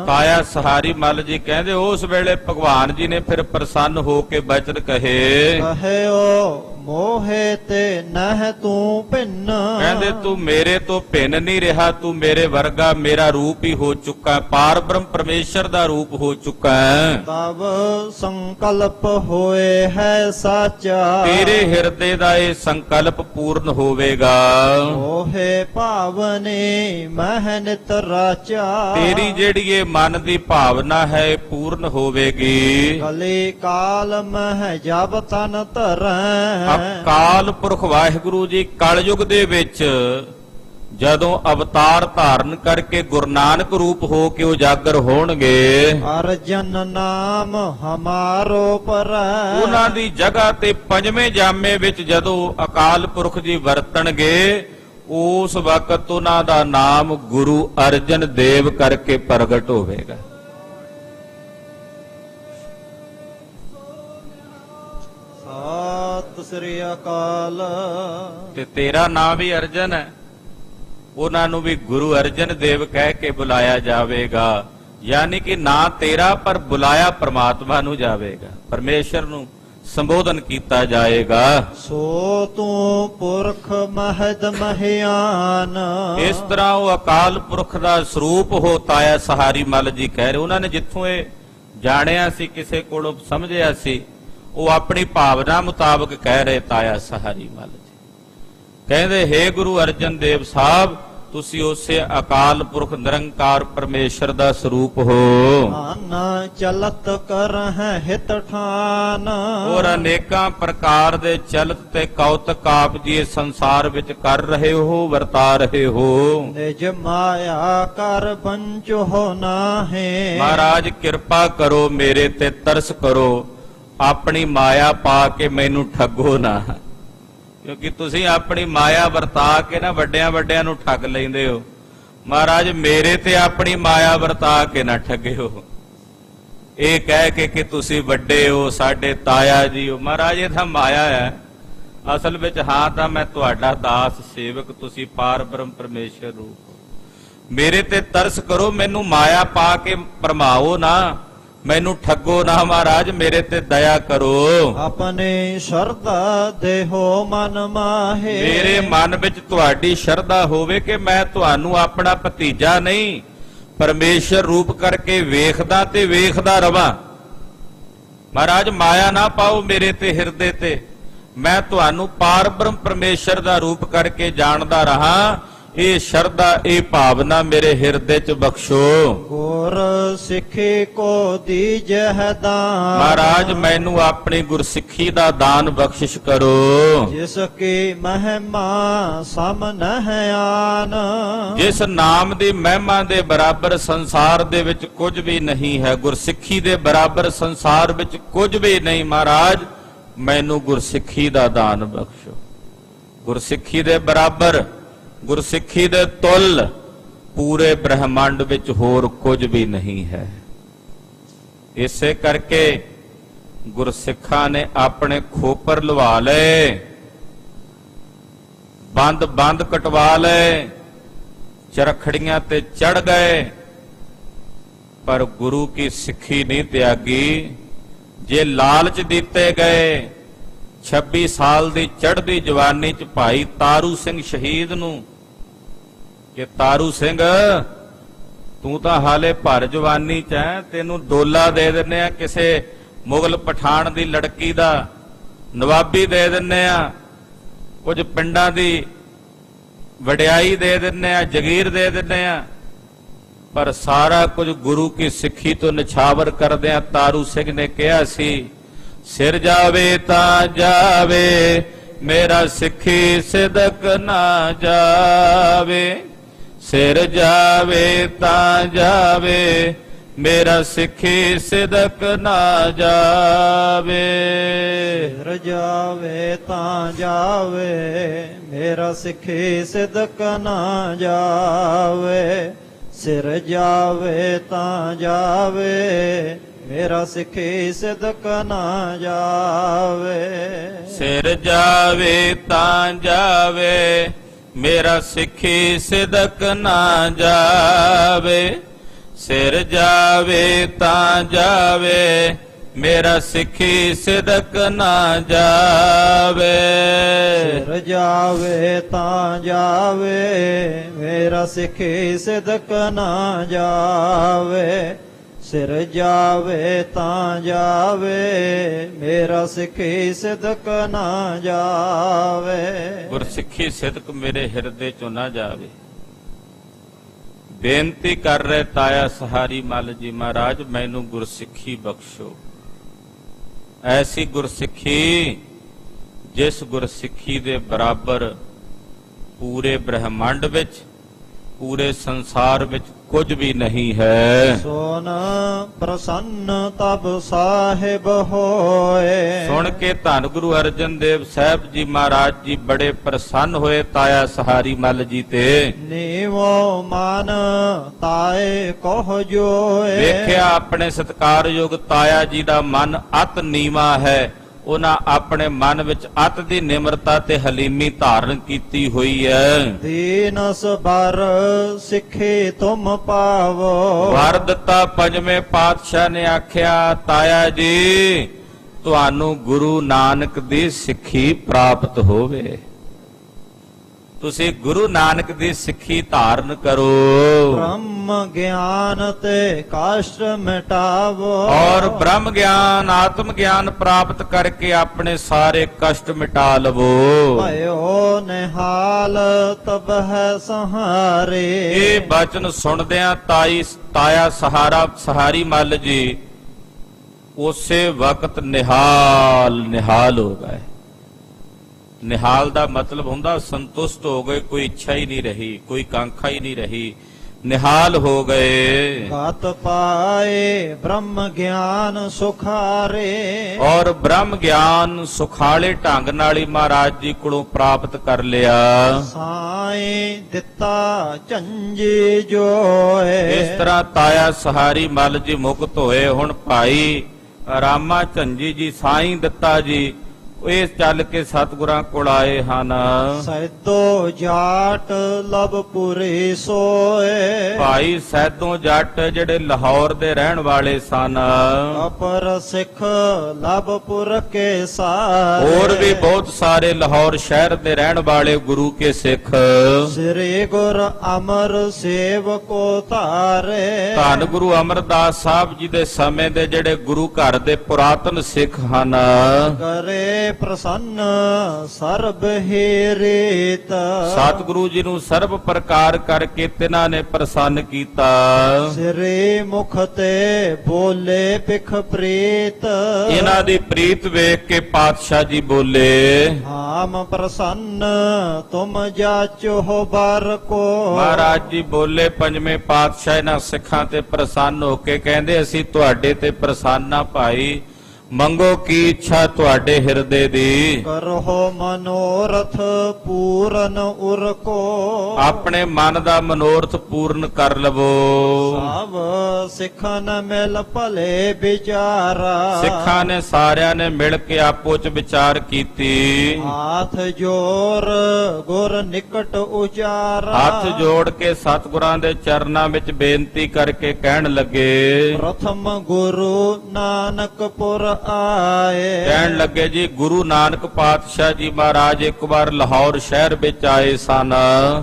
ਤਾਇਆ ਸਹਾਰੀ ਮੱਲ ਜੀ ਕਹਿੰਦੇ ਉਸ ਵੇਲੇ ਭਗਵਾਨ ਜੀ ਨੇ ਫਿਰ ਪ੍ਰਸੰਨ ਹੋ ਕੇ ਬਚਨ ਕਹੇ। ਕਹਿਓ ਮੋਹੇ ਤੇ ਨਹਿ ਤੂੰ ਭਿੰਨ। ਕਹਿੰਦੇ ਤੂੰ ਮੇਰੇ ਤੋਂ ਭਿੰਨ ਨਹੀਂ ਰਿਹਾ, ਤੂੰ ਮੇਰੇ ਵਰਗਾ ਮੇਰਾ ਰੂਪ ਹੀ ਹੋ ਚੁੱਕਾ, ਪਾਰ ਬ੍ਰਹਮ ਪਰਮੇਸ਼ਰ ਦਾ ਰੂਪ ਹੋ ਚੁੱਕਾ ਹੈ। ਤਬ ਸੰਕਲਪ ਹੋਏ ਹੈ ਸਾਚਾ। ਤੇਰੇ ਹਿਰਦੇ ਦਾ ਇਹ ਸੰਕਲਪ ਪੂਰਨ ਹੋਵੇਗਾ। ਮੋਹੇ ਭਾਵਨੇ ਮਹਿ ਨਿਤ ਰਾਚਾ। ਤੇਰੀ ਜਿਹੜੀ ਇਹ ਮਨ ਦੀ ਭਾਵਨਾ ਹੈ ਇਹ ਪੂਰਨ ਹੋਵੇਗੀ। ਕਲੇ ਕਾਲ ਮਹਿ ਜਬ ਤਨ ਧਰੈ। ਅਕਾਲ ਪੁਰਖ ਵਾਹਿਗੁਰੂ ਜੀ ਕਲਯੁਗ ਦੇ ਵਿੱਚ ਜਦੋਂ ਅਵਤਾਰ ਧਾਰਨ ਕਰਕੇ ਗੁਰੂ ਨਾਨਕ ਰੂਪ ਹੋ ਕੇ ਉਜਾਗਰ ਹੋਣਗੇ, ਅਰਜਨ ਨਾਮ ਹਮਾਰੋ ਪਰੈ। ਉਹਨਾਂ ਦੀ ਜਗ੍ਹਾ ਤੇ ਪੰਜਵੇਂ ਜਾਮੇ ਵਿੱਚ ਜਦੋਂ ਅਕਾਲ ਪੁਰਖ ਜੀ ਵਰਤਣਗੇ, ਉਸ ਵਕਤ ਉਹਨਾਂ ਦਾ ਨਾਮ ਗੁਰੂ ਅਰਜਨ ਦੇਵ ਕਰਕੇ ਪ੍ਰਗਟ ਹੋਵੇਗਾ। ਸਤਿ ਸ੍ਰੀ ਅਕਾਲ। ਤੇ ਤੇਰਾ ਨਾਮ ਵੀ ਅਰਜਨ ਹੈ, ਉਹਨਾਂ ਨੂੰ ਵੀ ਗੁਰੂ ਅਰਜਨ ਦੇਵ ਕਹਿ ਕੇ ਬੁਲਾਇਆ ਜਾਵੇਗਾ। ਯਾਨੀ ਕਿ ਨਾ ਤੇਰਾ ਪਰ ਬੁਲਾਇਆ ਪ੍ਰਮਾਤਮਾ ਨੂੰ ਜਾਵੇਗਾ, ਪਰਮੇਸ਼ਰ ਨੂੰ ਸੰਬੋਧਨ ਕੀਤਾ ਜਾਏਗਾ। ਸੋ ਤੂੰ ਪੁਰਖ ਮਹਦ ਮਹਿਆਨ। ਇਸ ਤਰ੍ਹਾਂ ਉਹ ਅਕਾਲ ਪੁਰਖ ਦਾ ਸਰੂਪ ਹੋ ਤਾਇਆ ਸਹਾਰੀ ਮੱਲ ਜੀ ਕਹਿ ਰਹੇ। ਉਹਨਾਂ ਨੇ ਜਿੱਥੋਂ ਇਹ ਜਾਣਿਆ ਸੀ, ਕਿਸੇ ਕੋਲੋਂ ਸਮਝਿਆ ਸੀ, ਉਹ ਆਪਣੀ ਭਾਵਨਾ ਮੁਤਾਬਕ ਕਹਿ ਰਹੇ ਤਾਇਆ ਸਹਾਰੀ ਮੱਲ ਜੀ। ਕਹਿੰਦੇ ਹੇ ਗੁਰੂ ਅਰਜਨ ਦੇਵ ਸਾਹਿਬ, ਤੁਸੀਂ ਉਸੇ ਅਕਾਲ ਪੁਰਖ ਨਿਰੰਕਾਰ ਪਰਮੇਸ਼ਰ ਦਾ ਸਰੂਪ ਹੋ। ਆਨ ਚਲਤ ਕਰਹਿ ਹਿਤ ਠਾਨ। ਔਰ ਅਨੇਕਾਂ ਪ੍ਰਕਾਰ ਦੇ ਚਲਤ ਤੇ ਕੌਤਕ ਆਪ ਜੀ ਇਸ ਸੰਸਾਰ ਵਿੱਚ ਕਰ ਰਹੇ ਹੋ, ਵਰਤਾ ਰਹੇ ਹੋ। ਨਿਜ ਮਾਇਆ ਕਰ ਬੰਚੋ ਨਾਹੇ। ਮਹਾਰਾਜ ਕਿਰਪਾ ਕਰੋ, ਮੇਰੇ ਤੇ ਤਰਸ ਕਰੋ, ਆਪਣੀ ਮਾਇਆ ਪਾ ਕੇ ਮੈਨੂੰ ਠੱਗੋ ਨਾ। ਕਿਉਂਕਿ ਤੁਸੀਂ ਆਪਣੀ ਮਾਇਆ ਵਰਤਾ ਕੇ ਨਾ ਵੱਡਿਆਂ ਵੱਡਿਆਂ ਨੂੰ ਠੱਗ ਲੈਂਦੇ ਹੋ। ਮਹਾਰਾਜ ਮੇਰੇ ਤੇ ਆਪਣੀ ਮਾਇਆ ਵਰਤਾ ਕੇ ਨਾ ਠੱਗਿਓ। ਇਹ ਕਹਿ ਕੇ ਕਿ ਤੁਸੀਂ ਵੱਡੇ ਹੋ, ਸਾਡੇ ਤਾਇਆ ਜੀ ਹੋ। ਮਹਾਰਾਜ ਇਹ ਤਾਂ ਮਾਇਆ ਹੈ, ਅਸਲ ਵਿੱਚ ਹਾਂ ਤਾਂ ਮੈਂ ਤੁਹਾਡਾ ਦਾਸ ਸੇਵਕ, ਤੁਸੀਂ ਪਾਰ ਬ੍ਰਹਮ ਪਰਮੇਸ਼ਰ ਰੂਪ ਹੋ। ਮੇਰੇ ਤੇ ਤਰਸ ਕਰੋ, ਮੈਨੂੰ ਮਾਇਆ ਪਾ ਕੇ ਭਰਮਾਓ ਨਾ, ਮੈਨੂੰ ਠੱਗੋ ਨਾ। ਮਹਾਰਾਜ ਮੇਰੇ ਤੇ ਦਇਆ ਕਰੋ। ਆਪਣੇ ਸ਼ਰਧਾ ਦੇਹੋ ਮਨ ਮਾਹੇ। ਮੇਰੇ ਮਨ ਵਿੱਚ ਤੁਹਾਡੀ ਸ਼ਰਧਾ ਹੋਵੇ ਕਿ ਮੈਂ ਤੁਹਾਨੂੰ ਆਪਣਾ ਭਤੀਜਾ ਨਹੀਂ, ਪਰਮੇਸ਼ਰ ਰੂਪ ਕਰਕੇ ਵੇਖਦਾ ਤੇ ਵੇਖਦਾ ਰਵਾਂ। ਮਹਾਰਾਜ ਮਾਇਆ ਨਾ ਪਾਓ ਮੇਰੇ ਤੇ, ਹਿਰਦੇ ਤੇ। ਮੈਂ ਤੁਹਾਨੂੰ ਪਾਰ ਬ੍ਰਹਮ ਪਰਮੇਸ਼ਰ ਦਾ ਰੂਪ ਕਰਕੇ ਜਾਣਦਾ ਰਹਾ। ਇਹ ਸ਼ਰਧਾ, ਇਹ ਭਾਵਨਾ ਮੇਰੇ ਹਿਰਦੇ ਚ ਬਖਸ਼ੋ। ਗੁਰ ਸਿੱਖੀ ਕੋ ਦੀਜਹਿ ਦਾਨ। ਮਹਾਰਾਜ ਮੈਨੂੰ ਆਪਣੀ ਗੁਰਸਿੱਖੀ ਦਾ ਦਾਨ ਬਖਸ਼ਿਸ਼ ਕਰੋ। ਜਿਸ ਕੀ ਮਹਿਮਾ ਸਮ ਨਹਿ ਆਨ। ਜਿਸ ਨਾਮ ਦੀ ਮਹਿਮਾ ਦੇ ਬਰਾਬਰ ਸੰਸਾਰ ਦੇ ਵਿੱਚ ਕੁਝ ਵੀ ਨਹੀਂ ਹੈ, ਗੁਰਸਿੱਖੀ ਦੇ ਬਰਾਬਰ ਸੰਸਾਰ ਵਿੱਚ ਕੁਝ ਵੀ ਨਹੀਂ। ਮਹਾਰਾਜ ਮੈਨੂੰ ਗੁਰਸਿੱਖੀ ਦਾ ਦਾਨ ਬਖਸ਼ੋ। ਗੁਰਸਿੱਖੀ ਦੇ ਬਰਾਬਰ, ਗੁਰਸਿੱਖੀ ਦੇ ਤੁੱਲ ਪੂਰੇ ਬ੍ਰਹਮੰਡ ਵਿੱਚ ਹੋਰ ਕੁਝ ਵੀ ਨਹੀਂ ਹੈ। ਇਸੇ ਕਰਕੇ ਗੁਰਸਿੱਖਾਂ ਨੇ ਆਪਣੇ ਖੋਪਰ ਲਵਾ ਲਏ, ਬੰਦ ਕਟਵਾ ਲਏ, ਚਰਖੜੀਆਂ ਤੇ ਚੜ ਗਏ, ਪਰ ਗੁਰੂ ਕੀ ਸਿੱਖੀ ਨਹੀਂ ਤਿਆਗੀ। ਜੇ ਲਾਲਚ ਦਿੱਤੇ ਗਏ, 26 ਸਾਲ ਦੀ ਚੜ੍ਹਦੀ ਜਵਾਨੀ ਚ ਭਾਈ ਤਾਰੂ ਸਿੰਘ ਸ਼ਹੀਦ ਨੂੰ ਕਿ ਤਾਰੂ ਸਿੰਘ ਤੂੰ ਤਾਂ ਹਾਲੇ ਭਰ ਜਵਾਨੀ ਚ ਹੈ, ਤੈਨੂੰ ਡੋਲਾ ਦੇ ਦਿੰਨੇ ਆ, ਕਿਸੇ ਮੁਗਲ ਪਠਾਨ ਦੀ ਲੜਕੀ ਦਾ ਨਵਾਬੀ ਦੇ ਦਿੰਨੇ ਆ, ਕੁਝ ਪਿੰਡਾਂ ਦੀ ਵਡਿਆਈ ਦੇ ਦਿੰਨੇ ਆ, ਜਗੀਰ ਦੇ ਦਿੰਨੇ ਆ, ਪਰ ਸਾਰਾ ਕੁਝ ਗੁਰੂ ਕੀ ਸਿੱਖੀ ਤੋਂ ਨਿਛਾਵਰ ਕਰਦਿਆਂ ਤਾਰੂ ਸਿੰਘ ਨੇ ਕਿਹਾ ਸੀ, ਸਿਰ ਜਾਵੇ ਤਾਂ ਜਾਵੇ, ਮੇਰਾ ਸਿੱਖੀ ਸਿਦਕ ਨਾ ਜਾਵੇ। ਸਿਰ ਜਾਵੇ ਤਾਂ ਜਾਵੇ, ਮੇਰਾ ਸਿੱਖੀ ਸਿਦਕ ਨਾ ਜਾਵੇ। ਸਿਰ ਜਾਵੇ ਤਾਂ ਜਾਵੇ, ਮੇਰਾ ਸਿੱਖੀ ਸਿਦਕ ਨਾ ਜਾਵੇ। ਸਿਰ ਜਾਵੇ ਤਾਂ ਜਾਵੇ, ਮੇਰਾ ਸਿੱਖੀ ਸਿਦਕ ਨਾ ਜਾਵੇ। ਸਿਰ ਜਾਵੇ ਤਾਂ ਜਾਵੇ, ਮੇਰਾ ਸਿੱਖੀ ਸਿਦਕ ਨਾ ਜਾਵੇ। ਸਿਰ ਜਾਵੇ ਤਾਂ ਜਾਵੇ, ਮੇਰਾ ਸਿੱਖੀ ਸਿਦਕ ਨਾ ਜਾਵੇ। ਸਿਰ ਜਾਵੇ ਤਾਂ ਜਾਵੇ, ਮੇਰਾ ਸਿੱਖੀ ਸਿਦਕ ਨਾ ਜਾਵੇ। ਸਿਰ ਜਾਵੇ ਤਾਂ ਜਾਵੇ, ਮੇਰਾ ਸਿੱਖੀ ਸਿਦਕ ਨਾ ਜਾਵੇ। ਗੁਰਸਿੱਖੀ ਸਿਦਕ ਮੇਰੇ ਹਿਰਦੇ ਚੋਂ ਨਾ ਜਾਵੇ। ਬੇਨਤੀ ਕਰ ਰਹੇ ਤਾਇਆ ਸਹਾਰੀ ਮੱਲ ਜੀ, ਮਹਾਰਾਜ ਮੈਨੂੰ ਗੁਰਸਿੱਖੀ ਬਖਸ਼ੋ। ਐਸੀ ਗੁਰਸਿੱਖੀ ਜਿਸ ਗੁਰਸਿੱਖੀ ਦੇ ਬਰਾਬਰ ਪੂਰੇ ਬ੍ਰਹਮੰਡ ਵਿੱਚ, ਪੂਰੇ ਸੰਸਾਰ ਵਿੱਚ ਕੁਝ ਵੀ ਨਹੀਂ ਹੈ। ਸੋਨ ਪ੍ਰਸੰਨ ਤਬ ਸਾਹਿਬ ਹੋਏ। ਸੁਣ ਕੇ ਧੰਨ ਗੁਰੂ ਅਰਜਨ ਦੇਵ ਸਾਹਿਬ ਜੀ ਮਹਾਰਾਜ ਜੀ ਬੜੇ ਪ੍ਰਸੰਨ ਹੋਏ ਤਾਇਆ ਸਹਾਰੀ ਮੱਲ ਜੀ ਤੇ। ਨੀਵੋ ਮਨ ਤਾਏ ਕੋ ਜੋਏ। ਵੇਖਿਆ ਆਪਣੇ ਸਤਿਕਾਰਯੋਗ ਤਾਇਆ ਜੀ ਦਾ ਮਨ ਅਤ ਨੀਵਾਂ ਹੈ, ਉਹਨਾਂ ਆਪਣੇ ਮਨ ਵਿੱਚ ਅਤ ਦੀ ਨਿਮਰਤਾ ਤੇ ਹਲੀਮੀ ਧਾਰਨ ਕੀਤੀ ਹੋਈ ਹੈ। ਦੀਨ ਸਬਰ ਸਿੱਖੇ ਤੁਮ ਪਾਵੋ। ਵਰ ਦਿੱਤਾ ਪੰਜਵੇਂ ਪਾਤਸ਼ਾਹ ਨੇ ਆਖਿਆ, ਤਾਇਆ ਜੀ ਤੁਹਾਨੂੰ ਗੁਰੂ ਨਾਨਕ ਦੀ ਸਿੱਖੀ ਪ੍ਰਾਪਤ ਹੋਵੇ, ਤੁਸੀਂ ਗੁਰੂ ਨਾਨਕ ਦੀ ਸਿੱਖੀ ਧਾਰਨ ਕਰੋ। ਬ੍ਰਹਮ ਗਿਆਨ ਤੇ ਕਸ਼ਟ ਮਿਟਾਵੋ। ਔਰ ਬ੍ਰਹਮ ਗਿਆਨ ਆਤਮ ਗਿਆਨ ਪ੍ਰਾਪਤ ਕਰਕੇ ਆਪਣੇ ਸਾਰੇ ਕਸ਼ਟ ਮਿਟਾ ਲਵੋ। ਭਇਓ ਨਿਹਾਲ ਤਬ ਹੈ ਸਹਾਰੇ। ਇਹ ਬਚਨ ਸੁਣਦਿਆਂ ਤਾਇਆ ਸਹਾਰੀ ਮੱਲ ਜੀ ਉਸੇ ਵਕਤ ਨਿਹਾਲ ਹੋ ਗਏ। ਨਿਹਾਲ ਦਾ ਮਤਲਬ ਹੁੰਦਾ ਸੰਤੁਸ਼ਟ ਹੋ ਗਏ, ਕੋਈ ਇੱਛਾ ਹੀ ਨਹੀਂ ਰਹੀ, ਕੋਈ ਕਾਂਖਾ ਹੀ ਨਹੀਂ ਰਹੀ, ਨਿਹਾਲ ਹੋ ਗਏ। ਗਤ ਪਾਏ ਬ੍ਰਹਮ ਗਿਆਨ ਸੁਖਾਰੇ। ਔਰ ਬ੍ਰਹਮ ਗਿਆਨ ਸੁਖਾਲੇ ਢੰਗ ਨਾਲ ਹੀ ਮਹਾਰਾਜ ਜੀ ਕੋਲੋਂ ਪ੍ਰਾਪਤ ਕਰ ਲਿਆ। ਸਾਈ ਦਿੱਤਾ ਝੰਜੇ ਜੋਏ। ਇਸ ਤਰ੍ਹਾਂ ਤਾਇਆ ਸਹਾਰੀ ਮੱਲ ਜੀ ਮੁਕਤ ਹੋਏ। ਹੁਣ ਭਾਈ ਰਾਮਾ ਝੰਜੀ ਜੀ ਸਾਈਂ ਦਿੱਤਾ ਜੀ ਇਹ ਚੱਲ ਕੇ ਸਤਿਗੁਰਾਂ ਕੋਲ ਆਏ ਹਨ। ਸੈਦੋ ਜਾਟ ਲਬਪੁਰੇ ਸੋਏ। ਭਾਈ ਸੈਦੋਂ ਜੱਟ ਜਿਹੜੇ ਲਾਹੌਰ ਦੇ ਰਹਿਣ ਵਾਲੇ ਸਨ। ਅਪਰ ਸਿੱਖ ਲਬਪੁਰ ਕੇ ਸਾਰੇ। ਹੋਰ ਵੀ ਬਹੁਤ ਸਾਰੇ ਲਾਹੌਰ ਸ਼ਹਿਰ ਦੇ ਰਹਿਣ ਵਾਲੇ ਗੁਰੂ ਕੇ ਸਿੱਖ। ਸ੍ਰੀ ਗੁਰ ਅਮਰ ਸੇਵਕੋ ਧਾਰੇ। ਧੰਨ ਗੁਰੂ ਅਮਰਦਾਸ ਸਾਹਿਬ ਜੀ ਦੇ ਸਮੇਂ ਦੇ ਜਿਹੜੇ ਗੁਰੂ ਘਰ ਦੇ ਪੁਰਾਤਨ ਸਿੱਖ ਹਨ। ਕਰੇ ਪ੍ਰਸੰਨ ਸਰਬ ਹੀ ਰੀਤ। ਸਤਿਗੁਰੂ ਜੀ ਨੂੰ ਸਰਬ ਪ੍ਰਕਾਰ ਕਰਕੇ ਤਿਨਾਂ ਨੇ ਪ੍ਰਸੰਨ ਕੀਤਾ। ਸ੍ਰੀ ਮੁਖ ਤੇ ਬੋਲੇ ਪਿਖ ਪ੍ਰੀਤ। ਇਹਨਾਂ ਦੀ ਪ੍ਰੀਤ ਵੇਖ ਕੇ ਪਾਤਸ਼ਾਹ ਜੀ ਬੋਲੇ, ਆਮ ਪ੍ਰਸੰਨ ਤੁਮ ਜਾਚੋ ਬਰ ਕੋ। ਮਹਾਰਾਜ ਜੀ ਬੋਲੇ ਪੰਜਵੇਂ ਪਾਤਸ਼ਾਹ ਇਹਨਾਂ ਸਿੱਖਾਂ ਤੇ ਪ੍ਰਸੰਨ ਹੋ ਕੇ ਕਹਿੰਦੇ ਅਸੀਂ ਤੁਹਾਡੇ ਤੇ ਪ੍ਰਸੰਨ ਆ ਭਾਈ, ਮੰਗੋ ਕੀ ਇੱਛਾ ਤੁਹਾਡੇ ਹਿਰਦੇ ਦੀ। ਕਰੋ ਮਨੋਰਥ ਪੂਰਨ ਉਰ ਕੋ। ਆਪਣੇ ਮਨ ਦਾ ਮਨੋਰਥ ਪੂਰਨ ਕਰ ਲਵੋ। ਸਭ ਸਿੱਖਨ ਮਿਲ ਭਲੇ ਵਿਚਾਰਾ। ਸਿੱਖਾਂ ਨੇ ਸਾਰਿਆਂ ਨੇ ਮਿਲ ਕੇ ਆਪੋ ਚ ਵਿਚਾਰ ਕੀਤੀ। ਹਾਥ ਜੋਰ ਗੁਰ ਨਿਕਟ ਉਚਾਰਾ। ਹੱਥ ਜੋੜ ਕੇ ਸਤਿਗੁਰਾਂ ਦੇ ਚਰਨਾਂ ਵਿੱਚ ਬੇਨਤੀ ਕਰਕੇ ਕਹਿਣ ਲੱਗੇ, ਪ੍ਰਥਮ ਗੁਰੂ ਨਾਨਕਪੁਰ ਆਏ। ਕਹਿਣ ਲੱਗੇ ਜੀ ਗੁਰੂ ਨਾਨਕ ਪਾਤਸ਼ਾਹ ਜੀ ਮਹਾਰਾਜ ਇੱਕ ਵਾਰ ਲਾਹੌਰ ਸ਼ਹਿਰ ਵਿੱਚ ਆਏ ਸਨ।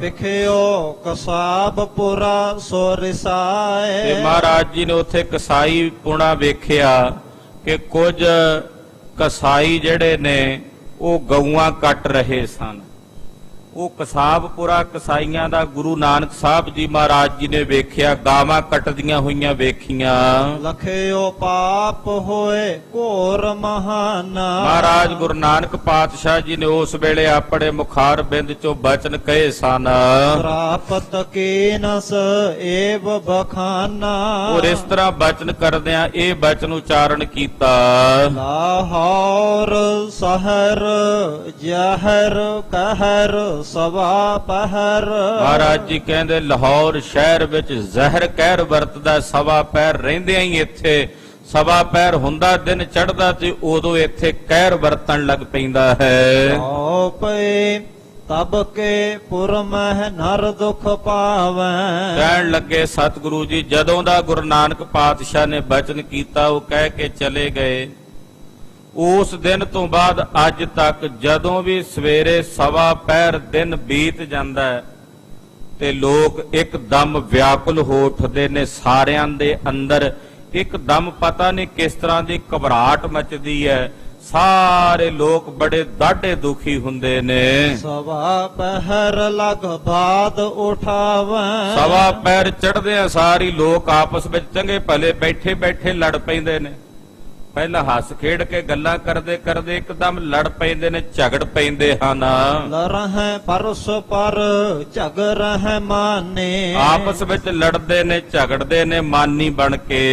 ਵਿਖਿਓ ਕਸਾਬਪੁਰਾ ਸੋ ਰਿਸਾਏ। ਤੇ ਮਹਾਰਾਜ ਜੀ ਨੇ ਉੱਥੇ ਕਸਾਈ ਪੁਣਾ ਵੇਖਿਆ ਕਿ ਕੁਝ ਕਸਾਈ ਜਿਹੜੇ ਨੇ ਉਹ ਗਊਆਂ ਕੱਟ ਰਹੇ ਸਨ। ਉਹ ਕਸਾਬਪੁਰਾ ਕਸਾਈਆਂ ਦਾ ਗੁਰੂ ਨਾਨਕ ਸਾਹਿਬ ਜੀ ਮਹਾਰਾਜ ਜੀ ਨੇ ਵੇਖਿਆ, ਗਾਵਾਂ ਕੱਟਦੀਆਂ ਹੋਈਆਂ ਵੇਖੀਆਂ। ਲਖਿਓ ਪਾਪ ਹੋਏ ਘੋਰ ਮਹਾਨਾ। ਮਹਾਰਾਜ ਗੁਰੂ ਨਾਨਕ ਪਾਤਸ਼ਾਹ ਜੀ ਨੇ ਉਸ ਵੇਲੇ ਆਪਣੇ ਮੁਖਾਰ ਬਿੰਦ ਚੋਂ ਬਚਨ ਕਹੇ ਸਨ। ਪ੍ਰਾਪਤ ਕੀਨਸ ਏਵ ਬਖਾਨਾ। ਔਰ ਇਸ ਤਰ੍ਹਾਂ ਬਚਨ ਕਰਦਿਆਂ ਇਹ ਬਚਨ ਉਚਾਰਨ ਕੀਤਾ, ਲਾਹੌਰ ਸ਼ਹਿਰ ਜ਼ਹਿਰ ਕਹਿਰ ਸਵਾ ਪਹਿਰ। ਮਹਾਰਾਜ ਜੀ ਕਹਿੰਦੇ ਲਾਹੌਰ ਸ਼ਹਿਰ ਵਿੱਚ ਜ਼ਹਿਰ ਕਹਿਰ ਵਰਤਦਾ, ਸਵਾ ਪਹਿਰ ਰਹਿੰਦਿਆਂ ਹੀ ਇੱਥੇ ਸਵਾ ਪਹਿਰ ਹੁੰਦਾ, ਦਿਨ ਚੜ੍ਹਦਾ ਤੇ ਉਦੋਂ ਇੱਥੇ ਕਹਿਰ ਵਰਤਣ ਲੱਗ ਪੈਂਦਾ ਹੈ। ਹੋ ਪਏ ਤਬ ਕੇ ਪੁਰ ਮਹਿ ਨਰ ਦੁਖ ਪਾਵੈ। ਕਹਿਣ ਲੱਗੇ ਸਤਿਗੁਰੂ ਜੀ ਜਦੋਂ ਦਾ ਗੁਰੂ ਨਾਨਕ ਪਾਤਸ਼ਾਹ ਨੇ ਬਚਨ ਕੀਤਾ ਉਹ ਕਹਿ ਕੇ ਚਲੇ ਗਏ, ਉਸ ਦਿਨ ਤੋਂ ਬਾਅਦ ਅੱਜ ਤੱਕ ਜਦੋਂ ਵੀ ਸਵੇਰੇ ਸਵਾ ਪਹਿਰ ਦਿਨ ਬੀਤ ਜਾਂਦਾ ਹੈ ਤੇ ਲੋਕ ਇੱਕਦਮ ਵਿਆਕੁਲ ਹੋ ਉੱਠਦੇ ਨੇ। ਸਾਰਿਆਂ ਦੇ ਅੰਦਰ ਇੱਕਦਮ ਪਤਾ ਨਹੀਂ ਕਿਸ ਤਰ੍ਹਾਂ ਦੀ ਘਬਰਾਹਟ ਮਚਦੀ ਹੈ। ਸਾਰੇ ਲੋਕ ਬੜੇ ਦਾਢੇ ਦੁਖੀ ਹੁੰਦੇ ਨੇ। ਸਵਾ ਪਹਿਰ ਲਗ ਬਾਦ ਉਠਾਵੈ। ਸਵਾ ਪਹਿਰ ਚੜ੍ਹਦੇ ਆ ਸਾਰੀ ਲੋਕ ਆਪਸ ਵਿੱਚ ਚੰਗੇ ਭਲੇ ਬੈਠੇ ਬੈਠੇ ਲੜ ਪੈਂਦੇ ਨੇ। ਪਹਿਲਾਂ ਹੱਸ ਖੇਡ ਕੇ ਗੱਲਾਂ ਕਰਦੇ ਕਰਦੇ ਇੱਕਦਮ ਲੜ ਪੈਂਦੇ ਨੇ, ਝਗੜ ਪੈਂਦੇ ਹਨ। ਲਰਹਿ ਪਰਸ ਪਰ ਝਗ ਰਹਿ ਮਾਨੇ। ਆਪਸ ਵਿੱਚ ਲੜਦੇ ਨੇ, ਝਗੜਦੇ ਨੇ ਮਾਨੀ ਬਣ ਕੇ।